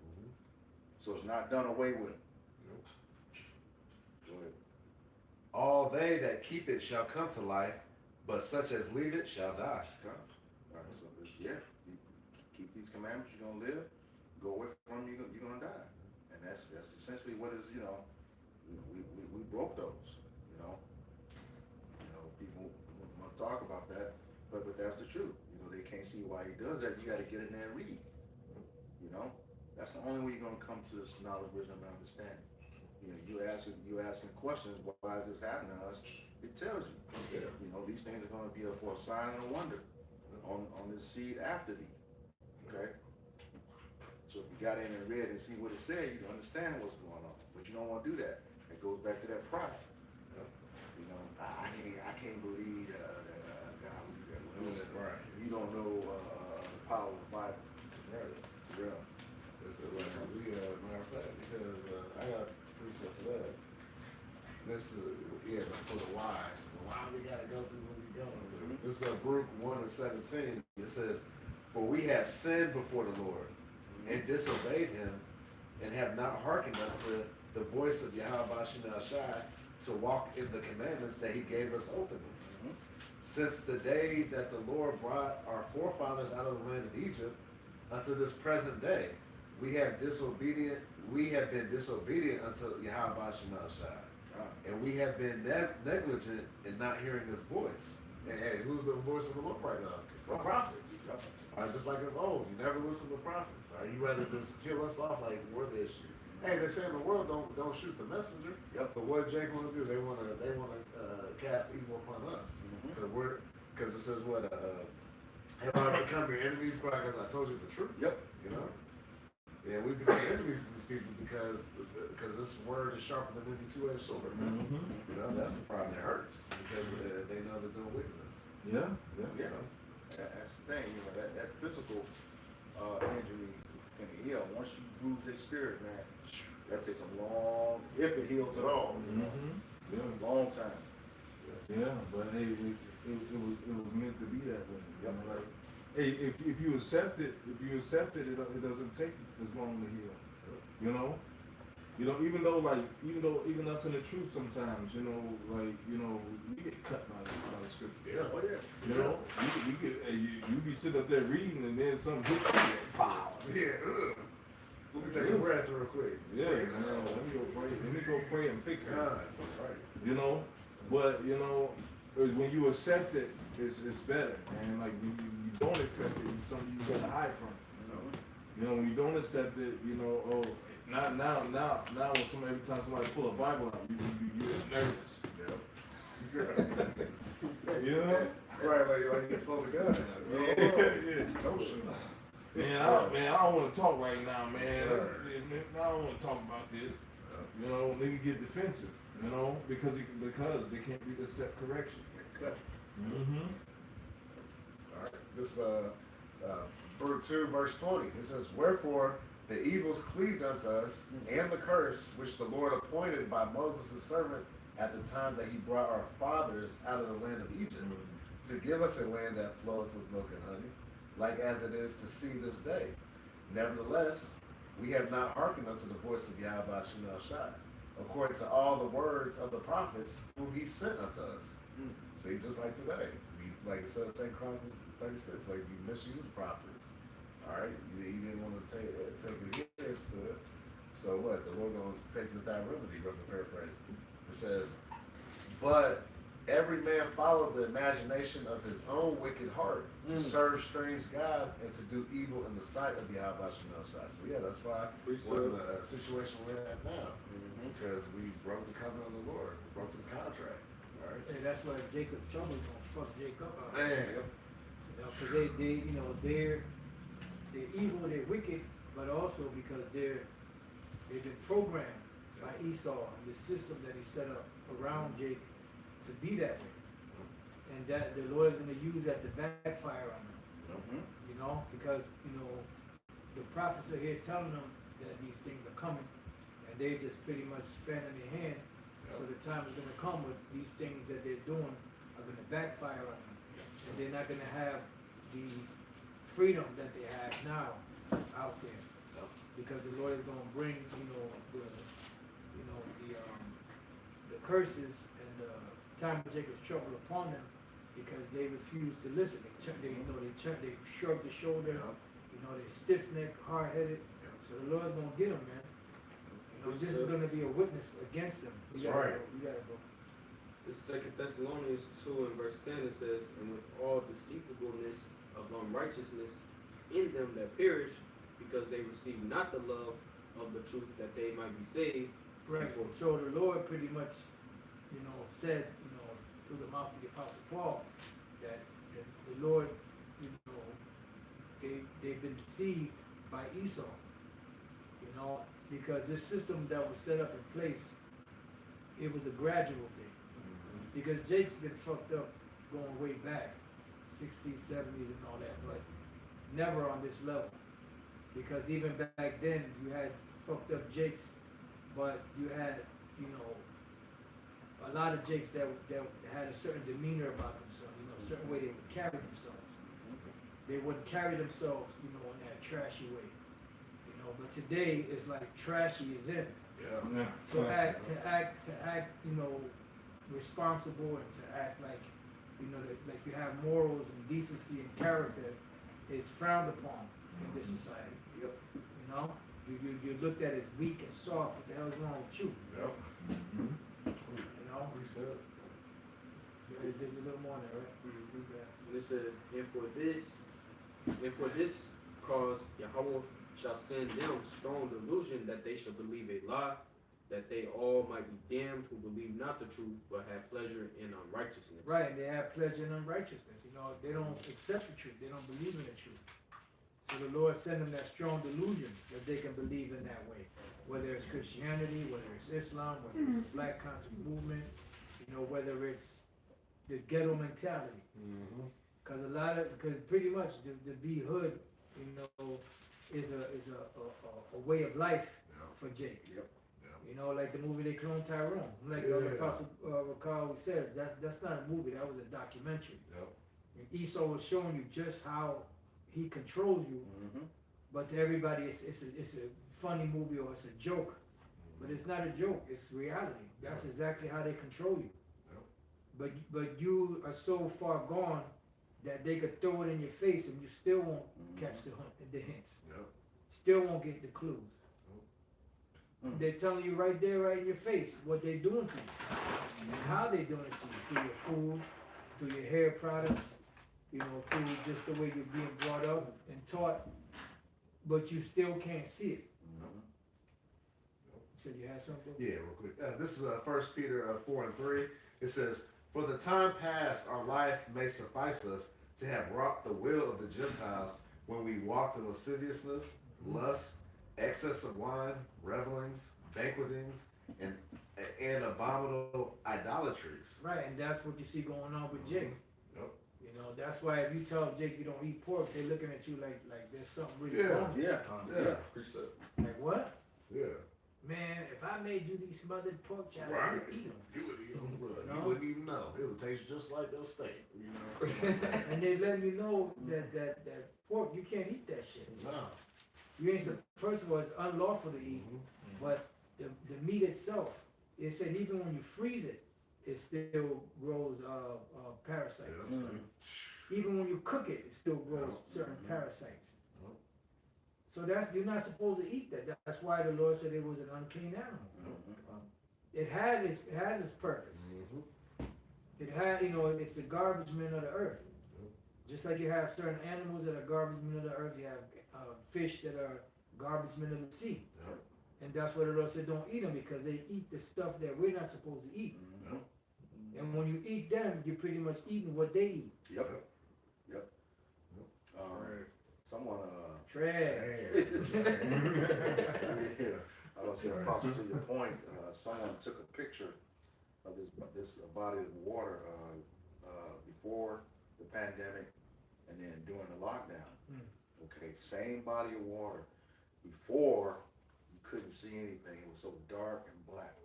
So it's not done away with. Go ahead. All they that keep it shall come to life, but such as leave it shall die. Okay. All right, so you keep these commandments, you're gonna live. Go away from them, you're gonna die. that's essentially what is, we broke those, you know. People want to talk about that, but that's the truth. They can't see why he does that. You got to get in there and read. That's the only way you're going to come to this knowledge, wisdom, and understanding. You asking questions. Why is this happening to us? It tells you. These things are going to be for a sign and a wonder on this seed after thee. Okay. So if you got in and read and see what it said, you can understand what's going on. But you don't want to do that. It goes back to that pride. I can't believe that God would do that. Well, Right. You don't know the power of the Bible. Right. Real. Matter of fact, because I got a precept for that. This is, for the why. Why we gotta go through what we going through. This is Baruch 1:17. It says, "For we have sinned before the Lord, and disobeyed him, and have not hearkened unto the voice of Yahweh Shemel Shai, to walk in the commandments that he gave us openly. Since the day that the Lord brought our forefathers out of the land of Egypt unto this present day, we have been disobedient unto Yahweh Shemel Shai. And we have been negligent in not hearing his voice." And hey, who's the voice of the Lord right now? The prophets. Just like of old, you never listen to prophets. You rather just kill us off like we're the issue. Hey, they say in the world don't shoot the messenger. Yep. But what Jake want to do? They want to cast evil upon us because it says what have I become your enemies because I told you the truth. Yep. Yeah, we become enemies to these people because this word is sharper than any two-edged sword. That's the problem. It hurts because they know they're doing wickedness. Yeah. That's the thing. That physical injury can heal. Once you bruise their spirit, man, that takes a long, if it heals at all, a long time. Yeah, but hey, it was meant to be that way. Like, hey, if you accept it, it doesn't take as long to heal. Even us in the truth sometimes, we get cut by the scripture. Yeah. Oh yeah. You be sitting up there reading and then something hits you like, pow. Yeah. Let me take a breath real quick. Yeah, let me go pray and fix this. That's right. But when you accept it, it's better. And like when you don't accept it, it's something you gotta hide from. When you don't accept it, now when every time somebody pull a Bible out, you get nervous. Right, like you pull the gun. Don't shoot. Man, I don't want to talk right now, man. I don't want to talk about this. Nigga get defensive. Because they can't accept correction. Cut. All right. This Baruch 2 verse 20. It says, "Wherefore the evils cleaved unto us, and the curse which the Lord appointed by Moses his servant at the time that he brought our fathers out of the land of Egypt, to give us a land that floweth with milk and honey, like as it is to see this day. Nevertheless, we have not hearkened unto the voice of Yahweh Shemel Shai, according to all the words of the prophets whom he sent unto us." See, just like today, like it says in 2 Chronicles 36, like you misuse the prophets. All right, you didn't want to take adherence to it. So what? The Lord gonna take it without remedy. Rough paraphrase. It says, "But every man followed the imagination of his own wicked heart to serve strange gods and to do evil in the sight of Yahweh Shemel Shai." So yeah, that's why we're in the situation we're in now, because we broke the covenant of the Lord, we broke his contract. All right. And that's why Jacob's trouble is gonna fuck Jacob up. Man. Because they're evil, they're wicked, but also because they've been programmed by Esau and the system that he set up around Jacob to be that way. And that the Lord is going to use that to backfire on them. Because the prophets are here telling them that these things are coming, and they're just pretty much fanning their hand. So the time is going to come when these things that they're doing are going to backfire on them, and they're not going to have the freedom that they have now out there, because the Lord is going to bring the curses and the time of Jacob's trouble upon them, because they refuse to listen. They shrug the shoulder. They stiff necked, hard headed. So the Lord's going to get them, man. know, this is gonna be a witness against them. You That's gotta right. go, you gotta go. This is 2 Thessalonians 2 and verse 10, it says, and with all deceivableness of unrighteousness in them that perish, because they receive not the love of the truth that they might be saved. Right. So the Lord pretty much, said, through the mouth of the Apostle Paul, that the Lord, they've been deceived by Esau. Because this system that was set up in place, it was a gradual thing. Because Jake's been fucked up going way back, 60s, 70s and all that, but never on this level. Because even back then, you had fucked up Jakes, but you had, a lot of Jakes that had a certain demeanor about themselves, a certain way they would carry themselves. They wouldn't carry themselves, in that trashy way. But today it's like trashy is in. Yeah. To act, responsible and to act like, like you have morals and decency and character is frowned upon in this society. Yep. You're looked at as weak and soft. What the hell is wrong with you? Yep. We said. There's a little more there, right? And it says, and for this cause Yahweh shall send them strong delusion that they shall believe a lie, that they all might be damned who believe not the truth, but have pleasure in unrighteousness. Right, and they have pleasure in unrighteousness. They don't accept the truth. They don't believe in the truth. So the Lord sent them that strong delusion that they can believe in that way. Whether it's Christianity, whether it's Islam, whether it's the Black Conscious Movement, whether it's the ghetto mentality. Because pretty much the be hood, is a way of life for Jake. Yep. Like the movie they cloned Tyrone. Like Apostle Ricard said, that's not a movie, that was a documentary. Yep. And Esau was showing you just how he controls you, but to everybody it's a funny movie or it's a joke. But it's not a joke, it's reality. That's exactly how they control you. But you are so far gone that they could throw it in your face and you still won't catch the hints. Still won't get the clues. They're telling you right there, right in your face, what they're doing to you. And how they're doing it to you. Through your food, through your hair products, through just the way you're being brought up and taught. But you still can't see it. So you had something? Yeah, real quick. This is 1 Peter 4 and 3. It says, for the time past our life may suffice us to have wrought the will of the Gentiles when we walked in lasciviousness, lust, excess of wine, revelings, banquetings, and abominable idolatries. Right, and that's what you see going on with Jake. Yep. That's why if you tell Jake you don't eat pork, they're looking at you like there's something really wrong. Yeah. Precept. Like what? Yeah. Man, if I made you these smothered pork chops, Right. you'd eat them. You would eat them, but No. you wouldn't even know. It would taste just like a steak. And they let you know that pork, you can't eat that shit. No. You ain't. First of all, it's unlawful to eat, but the meat itself, it said even when you freeze it, it still grows parasites. Even when you cook it, it still grows certain parasites. So you're not supposed to eat that. That's why the Lord said it was an unclean animal. It has its purpose. It had, it's a garbage man of the earth. Just like you have certain animals that are garbage men of the earth, you have fish that are garbage men of the sea. And that's why the Lord said don't eat them, because they eat the stuff that we're not supposed to eat. And when you eat them, you're pretty much eating what they eat. Yep. Someone Trash. yeah, I was saying, Apostle, to your point, someone took a picture of this body of water before the pandemic and then during the lockdown. Okay, same body of water. Before, you couldn't see anything. It was so dark and black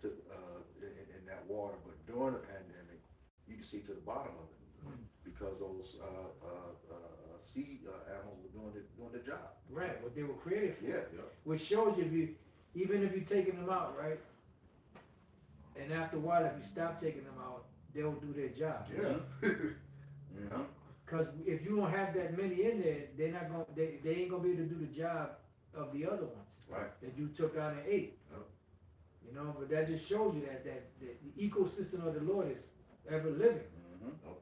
in that water. But during the pandemic, you could see to the bottom of it because those sea animals were doing the job. Right, what they were created for. Yeah. Which shows you, even if you're taking them out, right? And after a while, if you stop taking them out, they'll do their job. Because if you don't have that many in there, they ain't gonna be able to do the job of the other ones Right. that you took out and ate. Yep. You know, but that just shows you that the ecosystem of the Lord is ever living. Mm-hmm.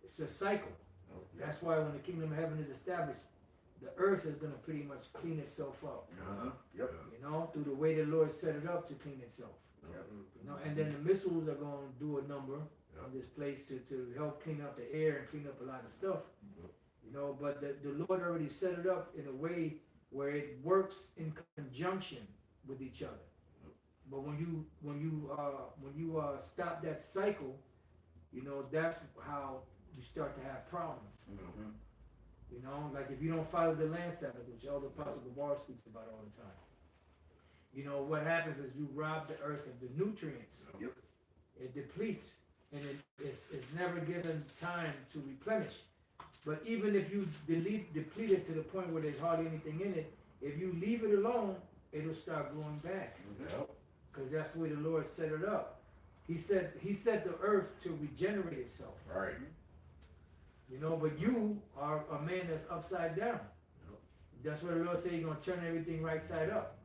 It's a cycle. Yep. That's why when the kingdom of heaven is established, the earth is going to pretty much clean itself up. Uh-huh. Yep. You know, through the way the Lord set it up to clean itself. Yep. You know, and then the missiles are going to do a number on this place to help clean up the air and clean up a lot of stuff. You know, but the Lord already set it up in a way where it works in conjunction with each other. But when you stop that cycle, you know, that's how you start to have problems. Mm-hmm. You know, like if you don't follow the land Sabbath, which Elder Apostle Gabar speaks about all the time. You know, what happens is you rob the earth of the nutrients. Yep. It depletes, and it's never given time to replenish. But even if you deplete it to the point where there's hardly anything in it, if you leave it alone, it'll start growing back. Yep. Because that's the way the Lord set it up. He set the earth to regenerate itself. Right. You know, but you are a man that's upside down. That's what the Lord said, He's going to turn everything right side up.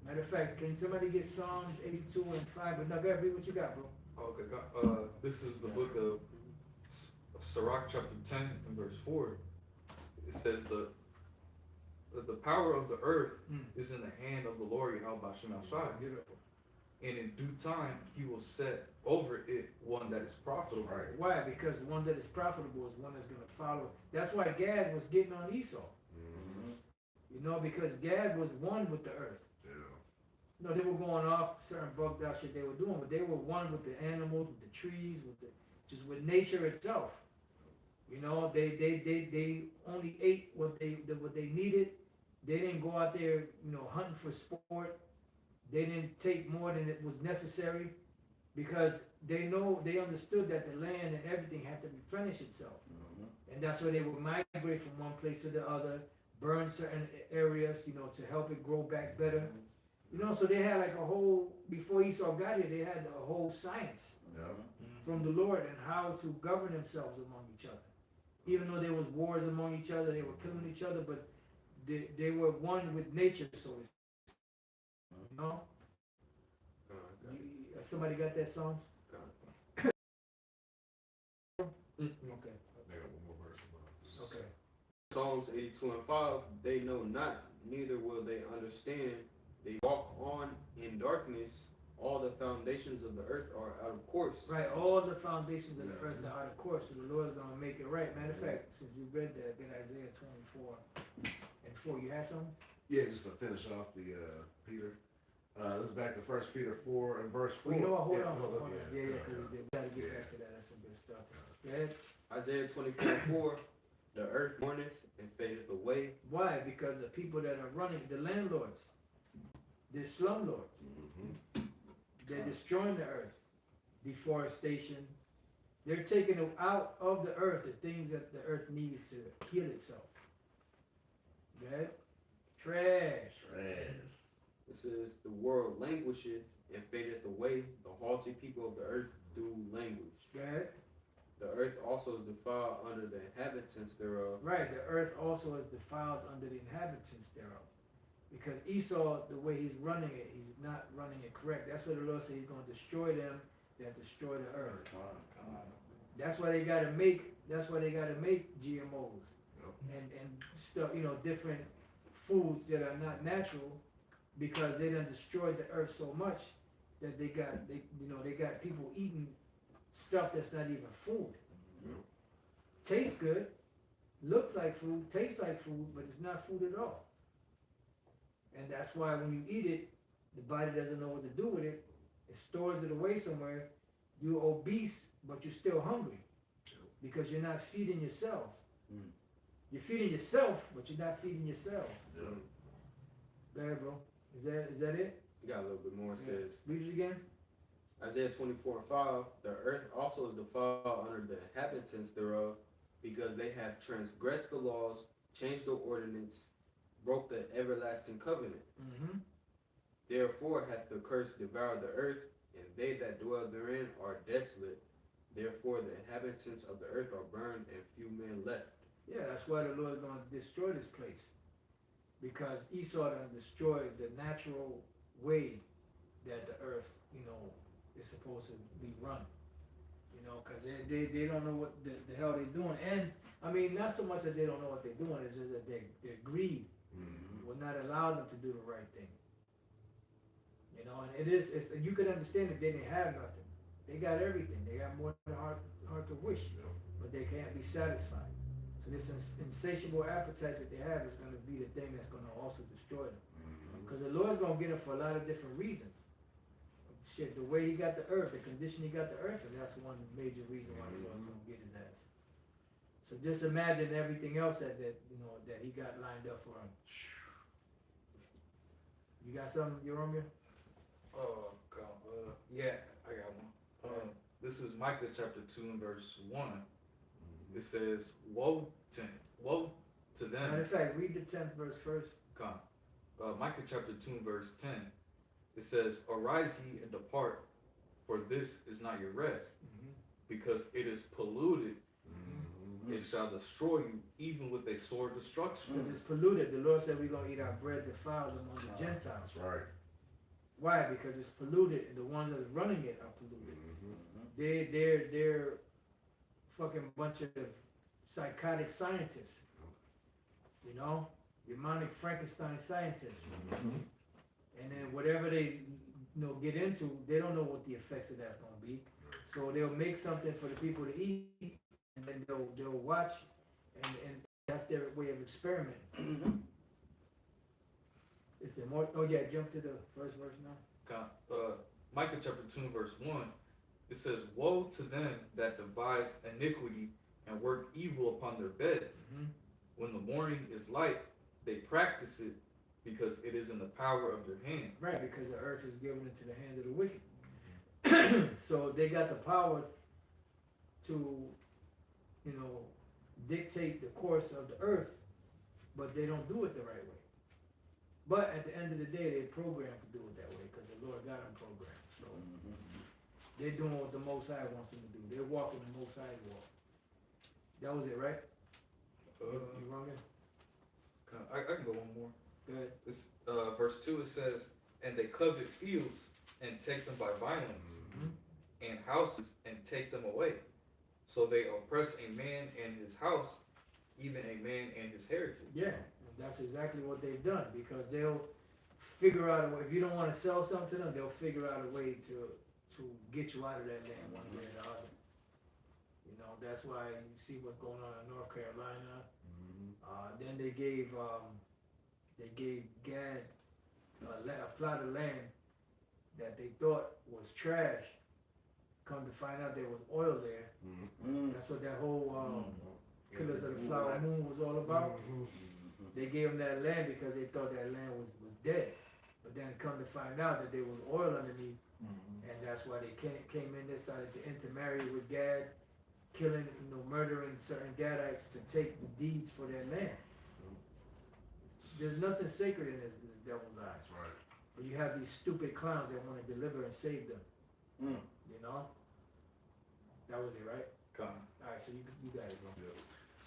Matter of fact, can somebody get Psalms 82 and 5? But no, go ahead, read what you got, bro. Okay, this is the book of Sirach chapter 10 and verse 4. It says the power of the earth is in the hand of the Lord Yahweh Bashem Shai. And in due time he will set over it one that is profitable. Right. Why? Because the one that is profitable is one that's going to follow. That's why Gad was getting on Esau. Mm-hmm. You know, because Gad was one with the earth. Yeah. No, they were going off certain bugged out shit they were doing, but they were one with the animals, with the trees, just with nature itself. You know, they only ate what they needed. They didn't go out there, you know, hunting for sport. They didn't take more than it was necessary, because they understood that the land and everything had to replenish itself. Mm-hmm. And that's why they would migrate from one place to the other, burn certain areas, you know, to help it grow back better. You know, so they had like a whole, before Esau got here, they had a whole science from the Lord and how to govern themselves among each other. Even though there was wars among each other, they were killing each other, but they were one with nature, so to speak. You know? Somebody got that Psalms? Okay. They got one more verse about it. Okay. Psalms 82 and 5, they know not, neither will they understand. They walk on in darkness. All the foundations of the earth are out of course. Right, all the foundations of the earth are out of course, so the Lord's gonna make it right. Matter of fact, since you read that, get Isaiah 24 and 4. You had something? Yeah, just to finish off the Peter. This is back to 1 Peter 4 and verse 4. Well, you know what? Hold Yeah, on. hold on. Yeah, because we gotta get back to that. That's some good stuff. Go ahead. Isaiah 24 and 4, the earth mourneth and fadeth away. Why? Because the people that are running, the landlords, the slumlords, they're destroying the earth. Deforestation. They're taking out of the earth the things that the earth needs to heal itself. Go ahead. Trash. It says, the world languisheth and fadeth away. The haughty people of the earth do languish. Go ahead. The earth also is defiled under the inhabitants thereof. Right, the earth also is defiled under the inhabitants thereof. Because Esau, the way he's running it, he's not running it correct. That's what the Lord said, He's going to destroy them that destroy the earth. That's why they got to make GMOs and stuff, you know, different foods that are not natural, because they done destroyed the earth so much that they got people eating stuff that's not even food. Tastes good, looks like food, tastes like food, but it's not food at all. And that's why when you eat it, the body doesn't know what to do with it. It stores it away somewhere. You're obese, but you're still hungry because you're not feeding your cells. You're feeding yourself, but you're not feeding your cells. Go ahead, bro. Is that it? You got a little bit more. It says, Read it again. Isaiah 24 and 5, the earth also is defiled under the inhabitants thereof, because they have transgressed the laws, changed the ordinance, broke the everlasting covenant. Therefore hath the curse devoured the earth, and they that dwell therein are desolate. Therefore the inhabitants of the earth are burned, and few men left. Yeah, that's why the Lord is going to destroy this place. because Esau done destroyed the natural way that the earth, is supposed to be run. Because they don't know what the hell they're doing. And, I mean, not so much that they don't know what they're doing, it's just that their greed will not allow them to do the right thing. And you could understand that they didn't have nothing. They got everything. They got more than heart could wish, but they can't be satisfied. So this insatiable appetite that they have is going to be the thing that's going to also destroy them. Because the Lord's going to get them for a lot of different reasons. Shit, the way he got the earth, the condition he got the earth, and that's one major reason why the Lord's going to get his ass. So just imagine everything else that he got lined up for him. You got something, Romeo? Oh, God. Yeah, I got one. This is Micah chapter 2 and verse 1. It says, woe to them. Matter of fact, read the 10th verse first. Come. Micah chapter 2 and verse 10. It says, arise ye and depart, for this is not your rest, because it is polluted. It shall destroy you, even with a sore destruction. Because it's polluted. The Lord said we're going to eat our bread defiled among the Gentiles. That's right. Why? Because it's polluted, and the ones that are running it are polluted. They're fucking bunch of psychotic scientists. Demonic Frankenstein scientists. And then whatever they get into, they don't know what the effects of that's gonna be. So they'll make something for the people to eat, and then they'll watch, and that's their way of experimenting. Is there more? Oh yeah, jump to the first verse now. Micah chapter 2 verse 1, it says, woe to them that devise iniquity and work evil upon their beds. When the morning is light, they practice it, because it is in the power of their hand. Right, because the earth is given into the hand of the wicked. So they got the power to, dictate the course of the earth, but they don't do it the right way. But at the end of the day, they're programmed to do it that way, because the Lord got them programmed. So they're doing what the Most High wants them to do. They're walking the Most High's walk. That was it, right? You wrong there? I can go one more. Good. This verse 2, it says, and they covet fields and take them by violence, and houses and take them away. So they oppress a man and his house, even a man and his heritage. Yeah, and that's exactly what they've done, because they'll figure out a way. If you don't want to sell something to them, they'll figure out a way to get you out of that land one way or the other. That's why you see what's going on in North Carolina. Then they gave Gad a plot of land that they thought was trash. Come to find out there was oil there. That's what that whole Killers of the Flower Moon was all about. They gave them that land because they thought that land was dead. But then come to find out that there was oil underneath, and that's why they came in. They started to intermarry with Gad, killing, murdering certain Gadites to take the deeds for their land. There's nothing sacred in this devil's eyes. Right. But you have these stupid clowns that want to deliver and save them. That was it, right? Come. All right, so you got it, bro.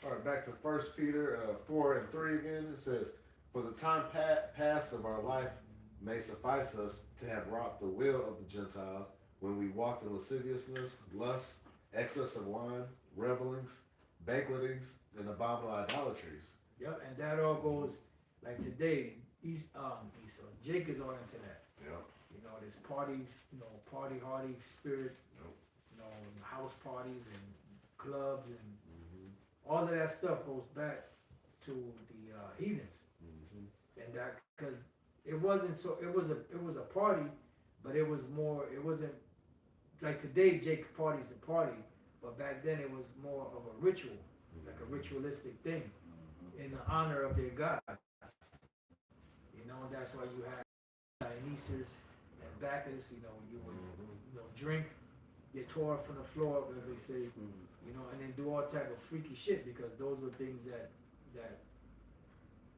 All right, back to 1 Peter 4 and 3 again. It says, for the time past of our life may suffice us to have wrought the will of the Gentiles when we walked in lasciviousness, lust, excess of wine, revelings, banquetings, and abominable idolatries. Yep, and that all goes, like today, Jake is all into that. Yep. This party, party hardy spirit, house parties and clubs and all of that stuff goes back to the heathens. And that, because it wasn't it was a party, but it wasn't like today Jake party's a party, but back then it was more of a ritual, like a ritualistic thing in the honor of their gods. That's why you had Dionysus and Bacchus, you would drink, get tore up from the floor, as they say, and then do all type of freaky shit, because those were things that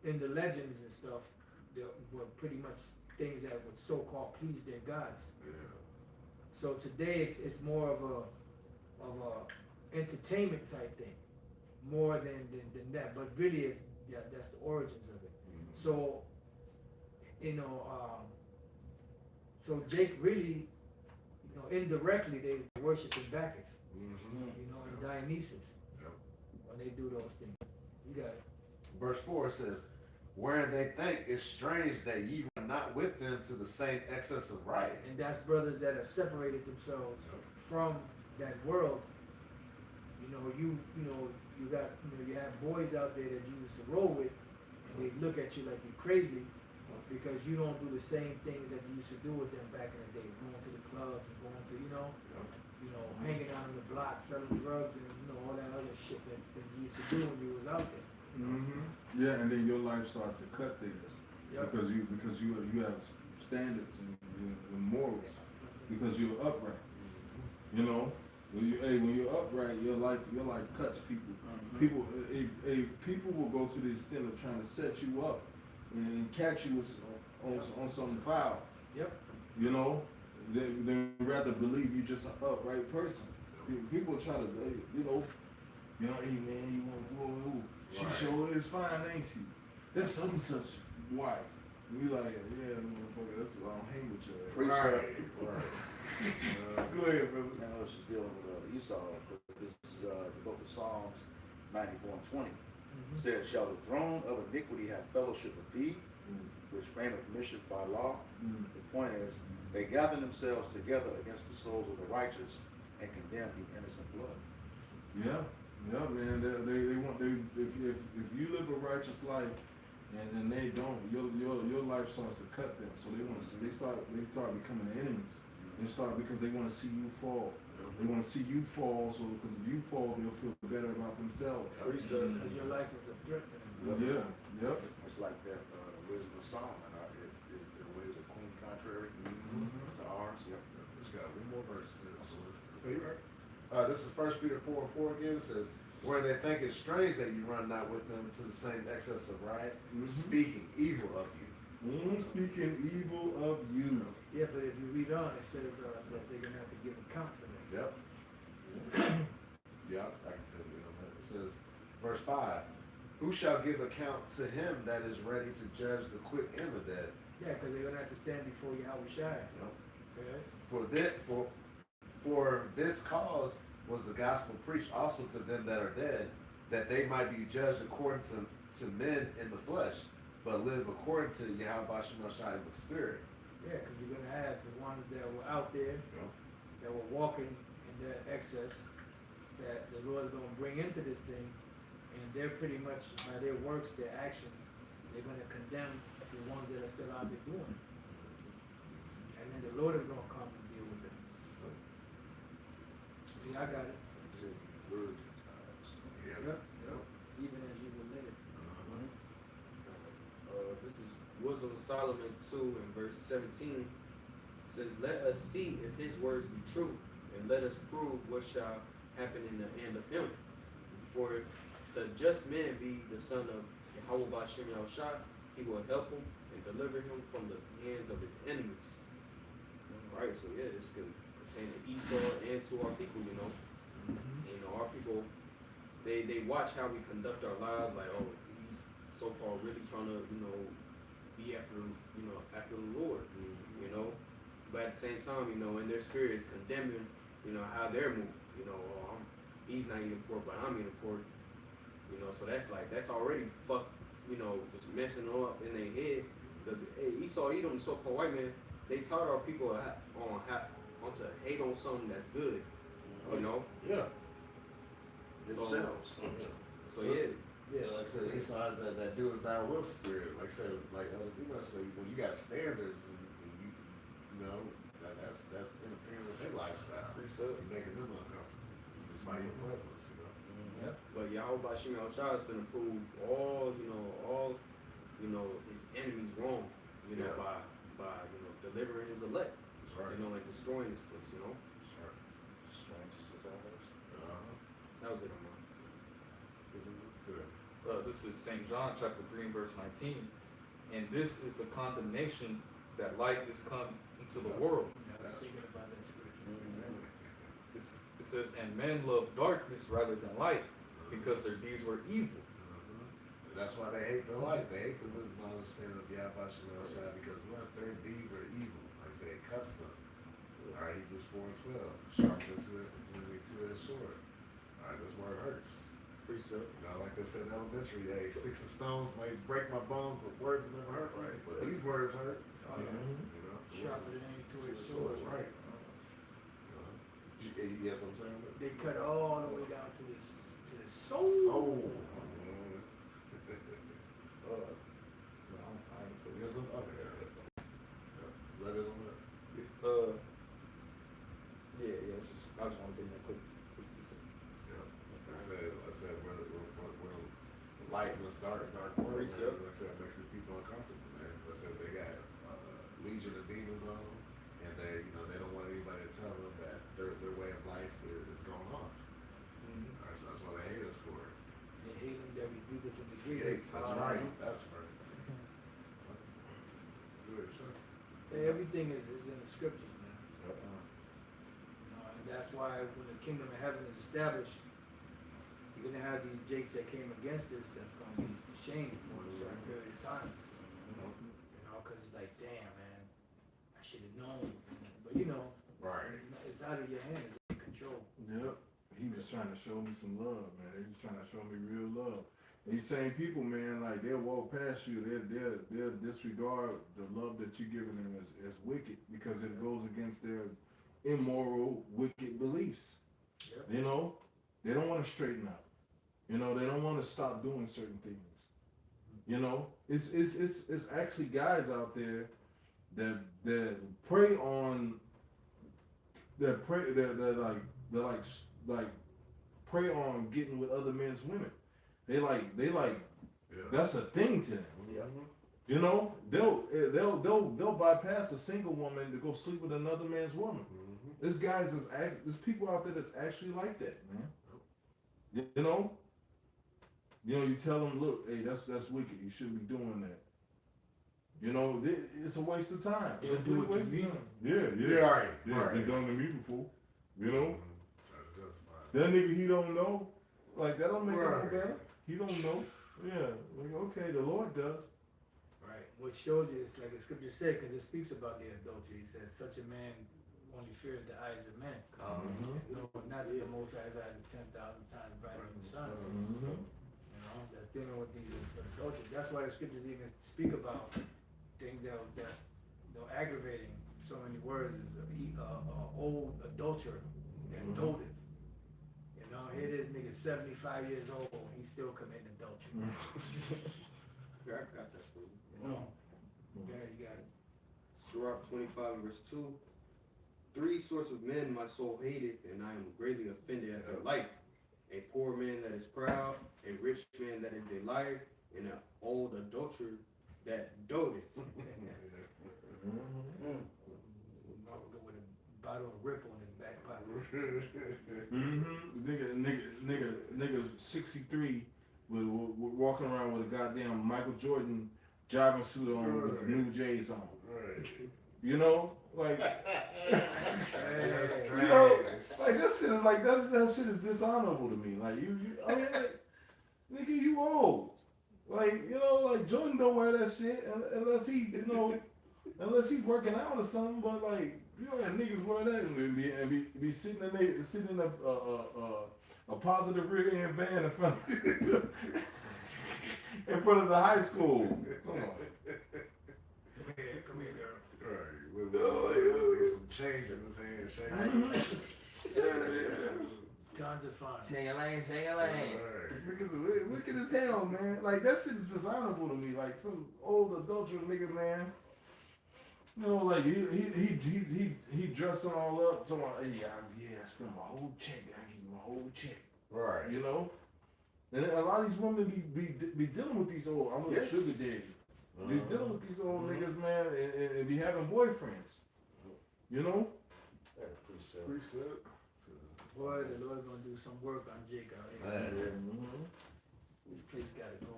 in the legends and stuff, they were pretty much things that would so-called please their gods. Yeah. So today it's more of a entertainment type thing, more than that. But really, that's the origins of it. So, so Jake really, indirectly they worshiping Bacchus, and Dionysus Yep. when they do those things. You got it. Verse 4 says, wherein they think it strange that ye run not with them to the same excess of riot. And that's brothers that have separated themselves from that world. You have boys out there that you used to roll with, and they look at you like you're crazy because you don't do the same things that you used to do with them back in the days, going to the clubs and going to, hanging out on the block, selling drugs and all that other shit that you used to do when you was out there. Yeah, and then your life starts to cut theirs. Yep. Because you have standards and morals, because you're upright. When you're upright, your life cuts people. People will go to the extent of trying to set you up and catch you on something foul. Yep. They rather believe you're just an upright person. People try to, hey man, you want to go? She sure is fine, ain't she? That's such and such wife. And you like, yeah, motherfucker, that's why I don't hang with you. Precept. Go ahead, brother. I know she's dealing with Esau, but this is the book of Psalms 94 and 20. It says, shall the throne of iniquity have fellowship with thee, which frameth mischief by law? The point is, they gather themselves together against the souls of the righteous and condemn the innocent blood. Yeah, man. If you live a righteous life and they don't, your life starts to cut them. So they start becoming enemies. They start because they want to see you fall. They want to see you fall, so because if you fall, they'll feel better about themselves. Because your life is a threat to them. Yeah, yep. It's like that, the wisdom of Solomon. The ways are clean, contrary to ours. Yep. Just got one more verse. This is 1 Peter 4 and 4 again. It says, where they think it strange that you run not with them to the same excess of riot, speaking evil of you. Speaking evil of you. Yeah, but if you read on, it says that they're going to have to give account for that. Yep. Yep. I can say that. It says, verse 5, who shall give account to him that is ready to judge the quick and the dead? Yeah, because they're going to have to stand before Yahweh Shai. Yep. Okay? For this cause was the gospel preached also to them that are dead, that they might be judged according to men in the flesh, but live according to Yahweh Shai in the spirit. Yeah, because you're going to have the ones that were out there, that were walking in their excess, that the Lord's going to bring into this thing, and they're pretty much, by their works, their actions, they're going to condemn the ones that are still out there doing it. And then the Lord is going to come and deal with them. See, I got it. It says virgin times. Yep. Even as you were led. This is Wisdom of Solomon 2 and verse 17. It says, let us see if his words be true, and let us prove what shall happen in the end of him. For if the just man be the son of Yahweh Bashem Yahushua, he will help him and deliver him from the hands of his enemies. Right, so yeah, this could pertain to Esau and to our people, our people, they watch how we conduct our lives, like, oh, he's so-called really trying to, be after, after the Lord, But at the same time, in their spirit is condemning, how they're moving, he's not eating pork, but I'm eating pork, so that's already fucked, just messing them up in their head, because, hey, Esau, Edom, the so-called white man, they taught our people on to hate on something that's good, Yeah. Themselves. So yeah. Yeah, like I said, Esau has that do as thou will spirit. Like I said, like other people say, when you got standards and that's interfering with their lifestyle. You're making them uncomfortable just by your presence, Yep. But Yahweh Bashem Yahushua is finna prove all his enemies wrong, by delivering his elect, That's right. and destroying this place, That's right. Strangers as others. That was it on mine. Good. This is St. John chapter 3 and verse 19. And this is the condemnation that light is come into the world. I was thinking about that scripture. It says, and men love darkness rather than light, because their deeds were evil. That's why they hate the light. They hate the wisdom and understanding of Yahweh Shalom Shai because what? Their deeds are evil. Like I say, it cuts them. All right, Hebrews 4:12. Sharpen to it, to their sword. All right, this word hurts. Precept. You know, like they said in elementary, hey, sticks and stones may break my bones, but words never hurt, right? But these words hurt. You know, Sharper than any two-edged sword, sword. right? Yes, I'm saying that. They cut all the way down to the soul. Soul. So there's some other area. Let it on up. Yeah. It's just, I just want to bring that quick piece up. Yeah. Like I said, when light was dark world, man, like I said, it makes these people uncomfortable, man. Like I said, they got legion of demons on them, and they don't want anybody to tell them that their way of life is going off. Mm-hmm. Right, so that's why they hate us for it. They hate them that we do this in the degree. That's right. That's right. Good, sure. Everything is in the scriptures, man. Yep. And that's why when the kingdom of heaven is established, you're gonna have these jakes that came against us that's gonna be ashamed for a certain period of time. Because it's like, damn, man, I should have known. But Right. it's out of your hands, it's out of control. Yep. He was trying to show me some love, man. They was trying to show me real love. These same people, man, like they'll walk past you, they'll disregard the love that you're giving them as wicked because it goes against their immoral, wicked beliefs. Yep. They don't want to straighten up. They don't want to stop doing certain things. It's actually guys out there that prey on that prey on getting with other men's women. They like Yeah. that's a thing to them. Yeah. They'll bypass a single woman to go sleep with another man's woman. There's people out there that's actually like that, man. You tell them, look, hey, that's wicked. You shouldn't be doing that. It's a waste of time. They'll do it to me. Yeah. Right. Been done to me before. Try to justify it. That nigga, he don't know. Like, that don't make it no Right. better. He don't know. Yeah. Like, okay, the Lord does. Right. What shows you, it's like the scripture said, because it speaks about the adultery. It says, such a man only fears the eyes of men. No, not the Most High's eyes are 10,000 times brighter than the sun. That's dealing with these adultery. That's why the scriptures even speak about things that's aggravating. So many words is old adulterer that doteth. Here it is, nigga, 75 years old, and he's still committing adultery. Yeah, I got that for you. Yeah, you got it. Sirach 25 verse 2. 3 sorts of men my soul hateth, and I am greatly offended at their life. A poor man that is proud, a rich man that is a liar, and an old adulterer that doteth. Go with a bottle of Ripple in his back pocket. Nigga 63 with walking around with a goddamn Michael Jordan jogging suit on with the new J's on. Right. Like That's like that shit is like that shit is dishonorable to me. Like nigga, you old. Like Jordan don't wear that shit unless he's working out or something. But like niggas wear that and be sitting in a positive rear end van in front of the high school. Come on. Come here, girl. Right. With some change in his hand. Guns are fun. Sing a lane. Right. Wicked as hell, man. Like that shit is dishonorable to me. Like some old adulterous nigga, man. Like he dressing all up, talking about, hey, I spent my whole check. I give you my whole check. Right. And a lot of these women be dealing with these old, I'm a sugar daddy. Be dealing with these old niggas, man, and be having boyfriends. Precept. Boy, the Lord gonna do some work on Jake out here. This place gotta go.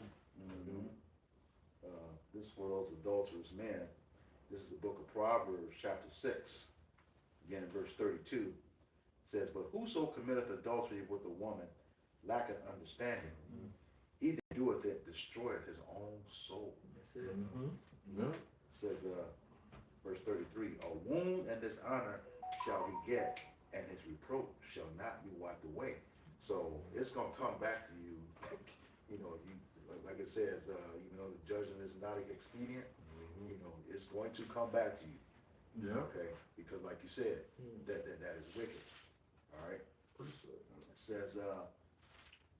This is for those adulterous men. This is the book of Proverbs, chapter 6, again in verse 32. It says, but whoso committeth adultery with a woman lacketh understanding. He that doeth it destroyeth his own soul. That's it. Yeah. It says, verse 33, a wound and dishonor shall he get, and his reproach shall not be wiped away. So it's gonna come back to you. You know, like it says, you know, the judgment is not expedient. You know, it's going to come back to you. Yeah. Okay, because like you said, that is wicked. All right. It says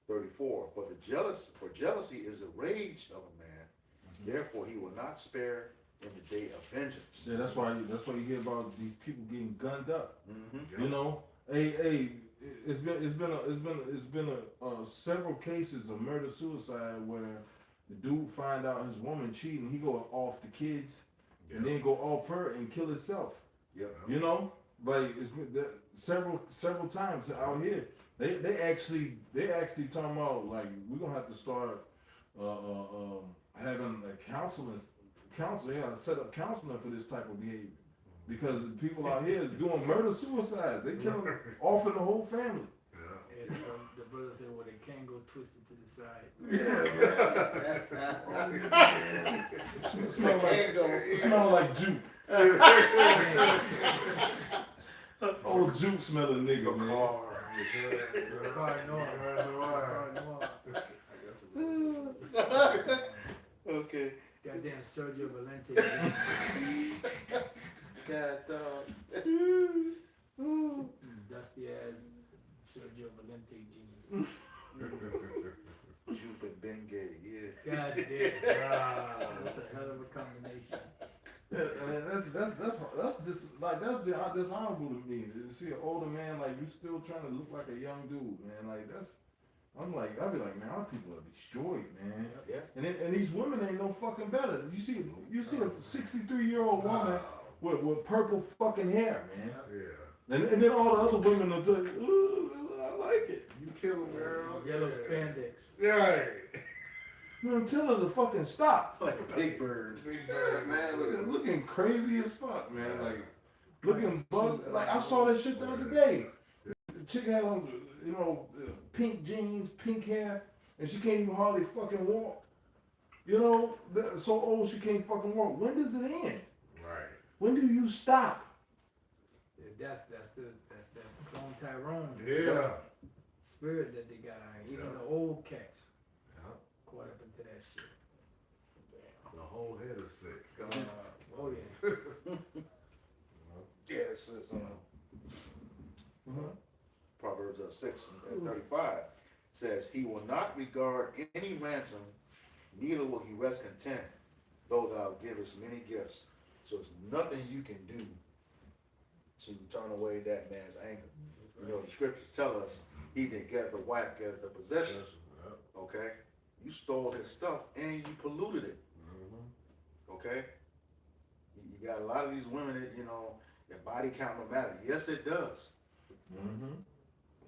34, for jealousy is the rage of a man, therefore he will not spare in the day of vengeance. Yeah, that's why you hear about these people getting gunned up. Mm-hmm. You know, it's been several cases of murder suicide where the dude find out his woman cheating, he go off the kids, and then go off her and kill himself. Yep. You know, like it's been several times out here. They actually talking about like we're gonna have to start having a counseling. They gotta set up counseling for this type of behavior because people out here is doing murder suicides. They killing off in the whole family. And the brother said, well, they can go twisted to the side. It smell like juke. Old juke smelling nigga, man. Car noir. Okay. Goddamn Sergio Valente. God dog. Dusty ass Sergio Valente jeans. Jupe and Bengay, yeah. God damn. That's a hell of a combination. Yeah, I mean that's dishonorable to me. To see an older man like you still trying to look like a young dude, man. Like I'd be like, man, our people are destroyed, man. Yeah. And these women ain't no fucking better. You see a 63-year-old woman with purple fucking hair, man. Yeah. And then all the other women will do, ooh, I like it. You kill him, girl. Yellow spandex. Yeah. Man, tell her to fucking stop. Like a big bird. Yeah, man, looking crazy as fuck, man. Like looking bug. Like I saw that shit the other day. The chick had on, you know, pink jeans, pink hair, and she can't even hardly fucking walk. You know, so old she can't fucking walk. When does it end? Right. When do you stop? Yeah, that's that Clone Tyrone Yeah. spirit that they got on. Even the old cats caught up into that shit. The whole head is sick. Oh yeah. Yeah, it says Proverbs 6 and 35 says, he will not regard any ransom, neither will he rest content, though thou givest many gifts. So it's nothing you can do to turn away that man's anger. You know, the scriptures tell us, he that getteth a wife getteth a possession. Okay? You stole his stuff and you polluted it. Okay? You got a lot of these women that, you know, their body count no matter. Yes, it does.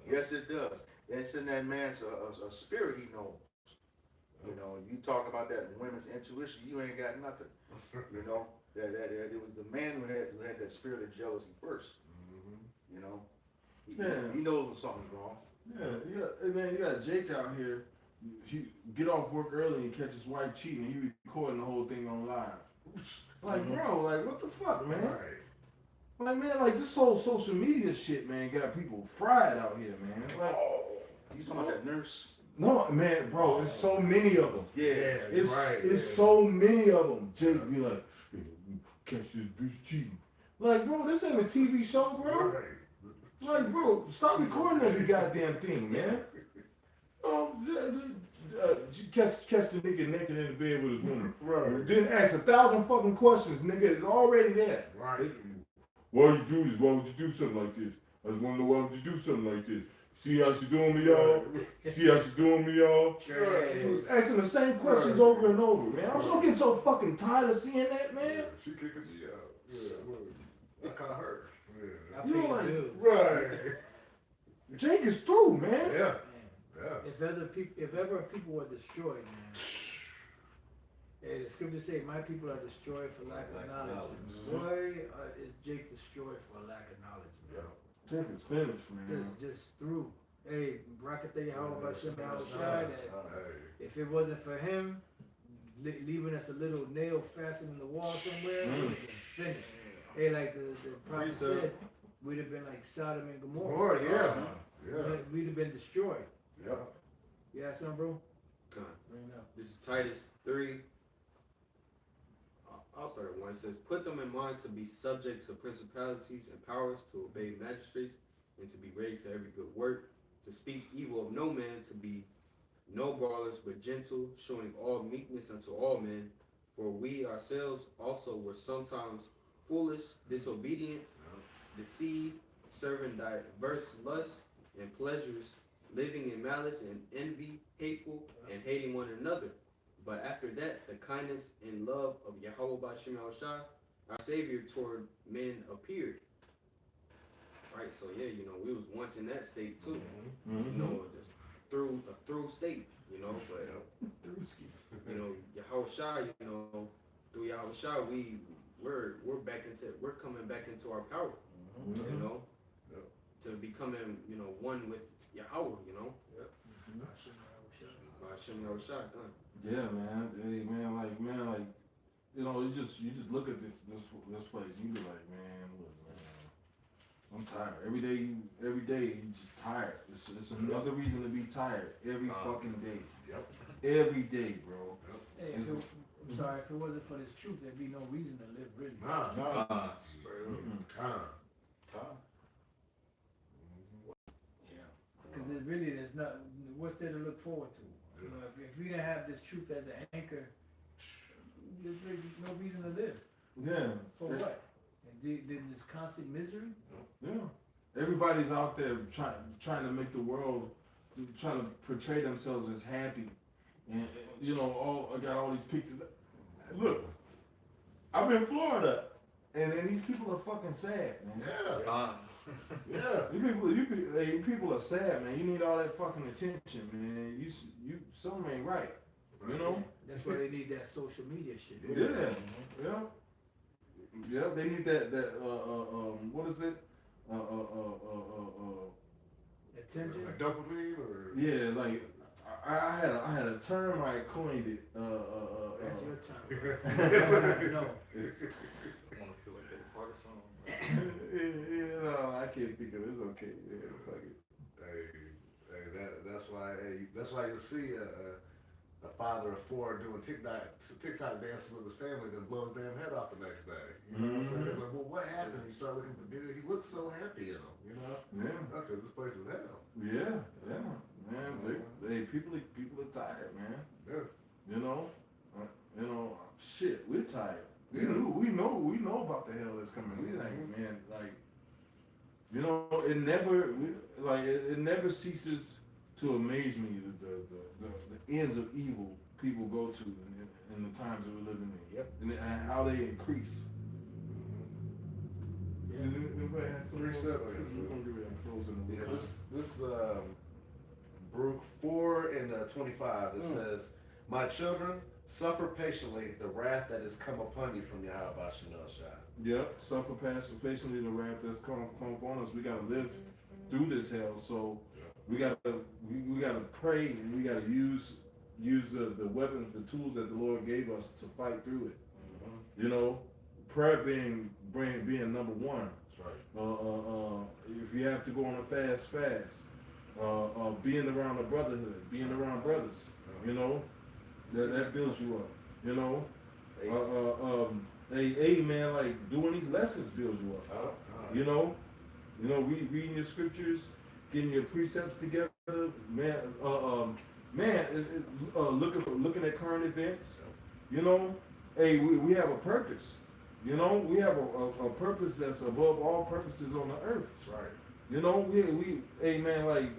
Yes, it does. It's in that man's a spirit he knows. You know, you talk about that women's intuition, you ain't got nothing. You know, that it was the man who had that spirit of jealousy first. You know, he knows when something's wrong. Yeah. Hey man, you got Jake out here. He get off work early and catch his wife cheating. He recording the whole thing on live. Like, bro, like what the fuck, man? Right. Like, man, like this whole social media shit, man, got people fried out here, man. Like, You talking about that nurse? no, man, bro, it's so many of them. Yeah. It's right. it's so many of them. Jake be like, hey, catch this bitch cheating. Like, bro, this ain't a TV show, bro. Right. Like, bro, stop recording every goddamn thing, man. Catch the nigga naked in the bed with his woman. Right. Then ask 1,000 fucking questions, nigga. It's already there. Right. Why you do this? Why would you do something like this? I just want to know why would you do something like this? See how she doing me, y'all? See how she doing me, y'all? He was asking the same questions over and over, man. I was getting so fucking tired of seeing that, man. She kicking me out. Yeah. That kind of hurt. Yeah. I You know, paid like- bills. Right. Jake is through, man. Yeah. Man, Yeah. if ever people were destroyed, man. Hey, the scriptures say, "My people are destroyed for lack of knowledge." Boy, is Jake destroyed for lack of knowledge, man. Jake is finished, man. Just through. Hey, Barakatah Yahweh Bashem Yahushai, that Hey. if it wasn't for him leaving us a little nail fastened in the wall somewhere, it would have been finished. Hey, like the prophet said, we'd have been like Sodom and Gomorrah. Yeah. We'd have been destroyed. Yep. Yeah, son, bro. Come on. Bring it up. This is Titus 3. I'll start at 1. It says, put them in mind to be subject to principalities and powers, to obey magistrates, and to be ready to every good work, to speak evil of no man, to be no brawlers, but gentle, showing all meekness unto all men. For we ourselves also were sometimes foolish, disobedient, deceived, serving diverse lusts and pleasures, living in malice and envy, hateful, and hating one another. But after that, the kindness and love of Yahweh Bashem Yahushai, our Savior, toward men appeared. Right, so yeah, you know, we was once in that state too. You know, just through state, you know, but you know, Yahushai, you know, through Yahushai, we're coming back into our power, you know, to becoming, you know, one with Yahweh, you know. Bashem Yahushai, Yeah, man. Hey, man, like, you know, you just look at this place, and you be like, man, look, man, I'm tired. Every day, you just tired. It's another reason to be tired. Every fucking day. Yep. Every day, bro. Hey, I'm sorry, if it wasn't for this truth, there'd be no reason to live, really. Nah. Because there's not, what's there to look forward to? You know, if we didn't have this truth as an anchor, there's no reason to live. Yeah. For what? And then this constant misery? Yeah. Everybody's out there trying to make the world, trying to portray themselves as happy, and you know, I got all these pictures. Look, I'm in Florida, and these people are fucking sad, man. You people are sad, man. You need all that fucking attention, man. You something ain't right, you know. That's why they need that social media shit. Yeah. They need that what is it? Attention. Like dopamine or Yeah, like I had a term I coined it. That's your time. No. I want to feel like they're part of something. No, I can't think of it. It's okay. Yeah, fuck it. That's why you'll see a father of 4 doing TikTok dances with his family, then blow his damn head off the next day. You know what I'm saying? They're like, well, what happened? You start looking at the video. He looks so happy in them. You know? Yeah. Because this place is hell. Yeah, man. People are tired, man. Yeah. You know, shit. We're tired. We know about the hell that's coming. We like, man, like, you know, it never ceases to amaze me the ends of evil people go to in the times that we're living in. Yep. And how they increase. This Baruch 4:25, it says, "My children, suffer patiently the wrath that has come upon you from Yahweh Bashem Yahushai." Yep, suffer patiently the wrath that's come upon us. We gotta live through this hell, so we gotta pray, and we gotta use the weapons, the tools that the Lord gave us to fight through it. You know, prayer being number one. That's right. If you have to go on a fast, being around a brotherhood, being around brothers, you know, that builds you up. You know, man, like doing these lessons builds you up. You know, reading your scriptures, getting your precepts together, man. Looking at current events. You know, we have a purpose. You know, we have a purpose that's above all purposes on the earth. That's right. You know, we man, like,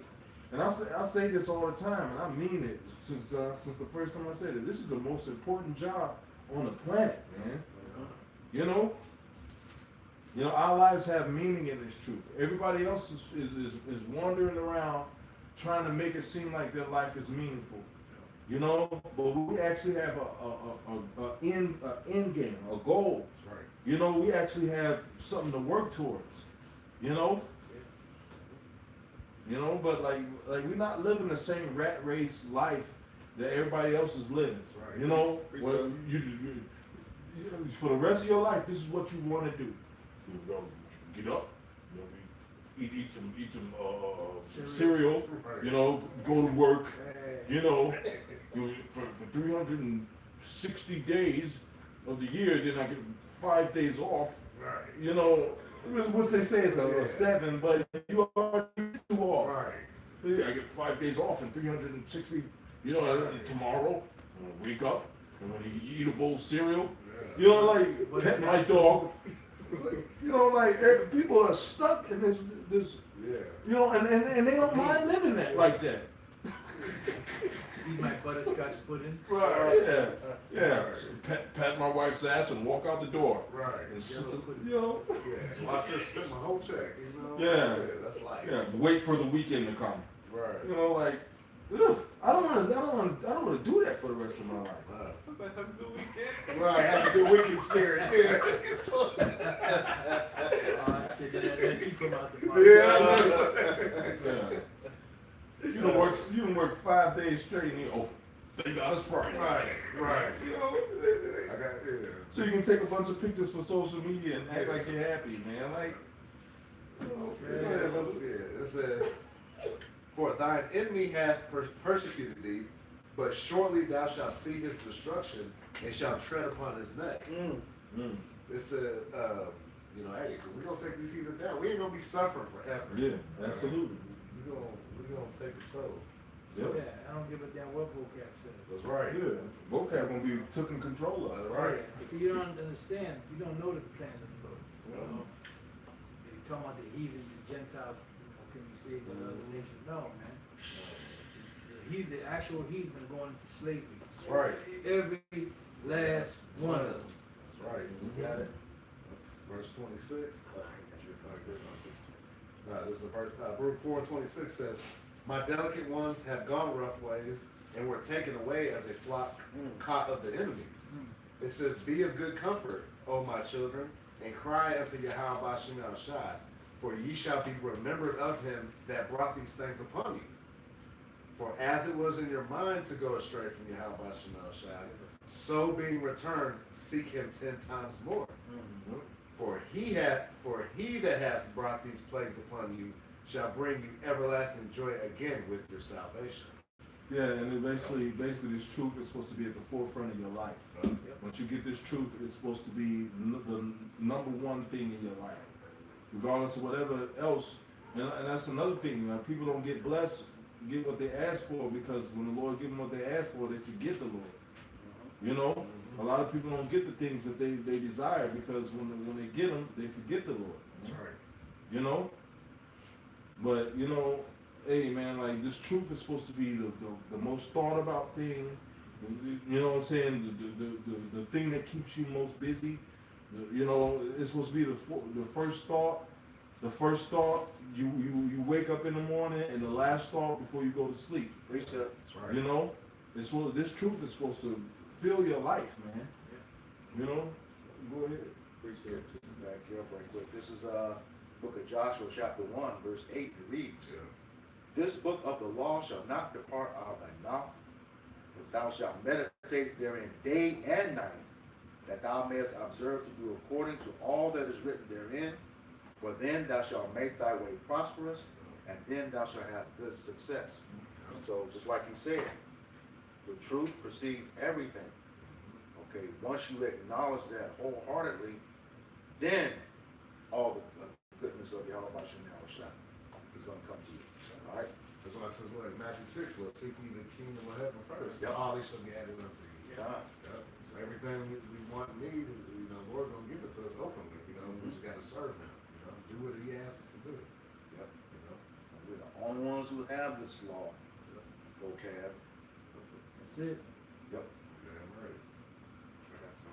and I say this all the time, and I mean it since the first time I said it. This is the most important job on the planet, man. You know, our lives have meaning in this truth. Everybody else is wandering around trying to make it seem like their life is meaningful. You know, but we actually have a end game, a goal. That's right. You know, we actually have something to work towards. You know, You know, but like we're not living the same rat race life that everybody else is living. Right. You know, Preach well, for the rest of your life, this is what you want to do. You know, get up, you know, eat some cereal. Right. You know, go to work. Hey. You know, for 360 days of the year, then I get 5 days off. Right. You know, what they say is a 7, but you are 2 off. Right. Yeah, I get 5 days off in 360. You know, tomorrow, I'm gonna wake up, I'm gonna eat a bowl of cereal. Yeah. You know, like pet my dog. You know, like people are stuck in this. Yeah. You know, and they don't mind living that like that. Eat my butterscotch pudding. Right. Yeah. Yeah. Right. So pat my wife's ass and walk out the door. Right. And, you know. Yeah. So I just spent my whole check. You know. Yeah. That's life. Yeah. Wait for the weekend to come. Right. You know, like, ugh, I don't want to do that for the rest of my life. But have a good weekend. Right. Have a good weekend spirit. Yeah. Shit, that keep from out the box. Yeah. Yeah. You don't work 5 days straight and thank God it's Friday. Right. Right. You know, I got so you can take a bunch of pictures for social media and act like you're happy, man. Like, you know, Yeah. It says, for thine enemy hath persecuted thee, but shortly thou shalt see his destruction and shalt tread upon his neck. It said, you know, hey, we're gonna take these heathen down. We ain't gonna be suffering forever. Yeah, absolutely. We're gonna take control. Yep. Yeah, I don't give a damn what vocab says. That's right. Yeah, vocab gonna be taken control of. That's right. See, you don't understand. You don't know the plans of the Lord. You know? You're talking about the heathen, the Gentiles, can be saved in other nations. No, man. The actual heathen are going into slavery. That's right. Every last one of them. That's right. You got it. Verse 26. This is verse, Luke 4:26 says, my delicate ones have gone rough ways and were taken away as a flock caught of the enemies. It says, be of good comfort, O my children, and cry unto Yahweh Bashem El Shai, for ye shall be remembered of him that brought these things upon you. For as it was in your mind to go astray from Yahweh Bashem El Shai, so being returned, seek him 10 times more. For he that hath brought these plagues upon you shall bring you everlasting joy again with your salvation. Yeah, and it basically this truth is supposed to be at the forefront of your life. Once you get this truth, it's supposed to be the number one thing in your life, regardless of whatever else. And that's another thing. You know, people don't get blessed, get what they ask for, because when the Lord gives them what they ask for, they forget the Lord. You know, a lot of people don't get the things that they desire because when they get them, they forget the Lord. That's right. You know, but you know, hey man, like this truth is supposed to be the most thought about thing. You know what I'm saying? The thing that keeps you most busy. You know, it's supposed to be the first thought. The first thought you wake up in the morning, and the last thought before you go to sleep. That's right. You know, this truth is supposed to fill your life, man. You know, go ahead. Appreciate it. Back here up right quick. This is book of Joshua chapter 1 verse 8. It reads, this book of the law shall not depart out of thy mouth, but thou shalt meditate therein day and night, that thou mayest observe to do according to all that is written therein. For then thou shalt make thy way prosperous, and then thou shalt have good success. And so, just like he said, the truth precedes everything. Okay, once you acknowledge that wholeheartedly, then all the goodness of Yahweh Bashem Yahushua is going to come to you. All right? That's why it says, what, Matthew 6, well, seek ye the kingdom of heaven first. Yep. All these shall be added unto you. God. Yep. So everything we want and need, you know, the Lord gonna give it to us openly. You know, we just gotta serve him. You know, do what he asks us to do. Yep. You know. And we're the only ones who have this law vocab. That's it. Yep. Damn right. So,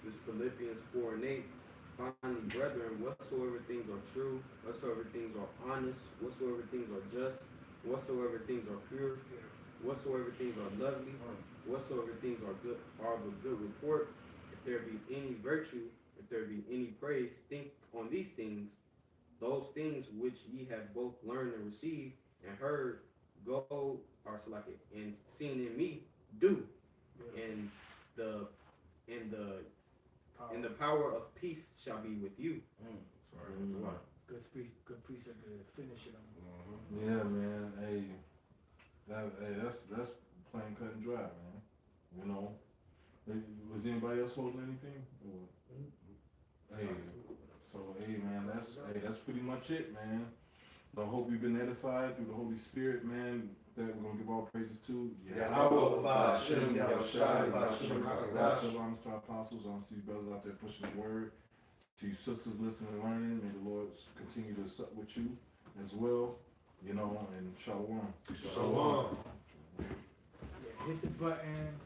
this Philippians 4:8. Finally, brethren, whatsoever things are true, whatsoever things are honest, whatsoever things are just, whatsoever things are pure, whatsoever things are lovely, whatsoever things are good, are of a good report. If there be any virtue, if there be any praise, think on these things. those things which ye have both learned and received and heard, go or select it, and seen in me, do, and the power of peace shall be with you. Sorry. Good precept to finish it on. Yeah, man. Hey, that's plain cut and dry, man. You know. Was anybody else holding anything? Hey, so hey, man, that's pretty much it, man. I hope you've been edified through the Holy Spirit, man. That we're gonna give all praises to. Yahweh, Ba'ashem, Yahushai, Ba'ashem, God's honest apostles, honest to you brothers out there pushing the word. To you sisters listening and learning, may the Lord continue to sup with you as well. You know, and shalom. Shalom. Yeah, hit the button.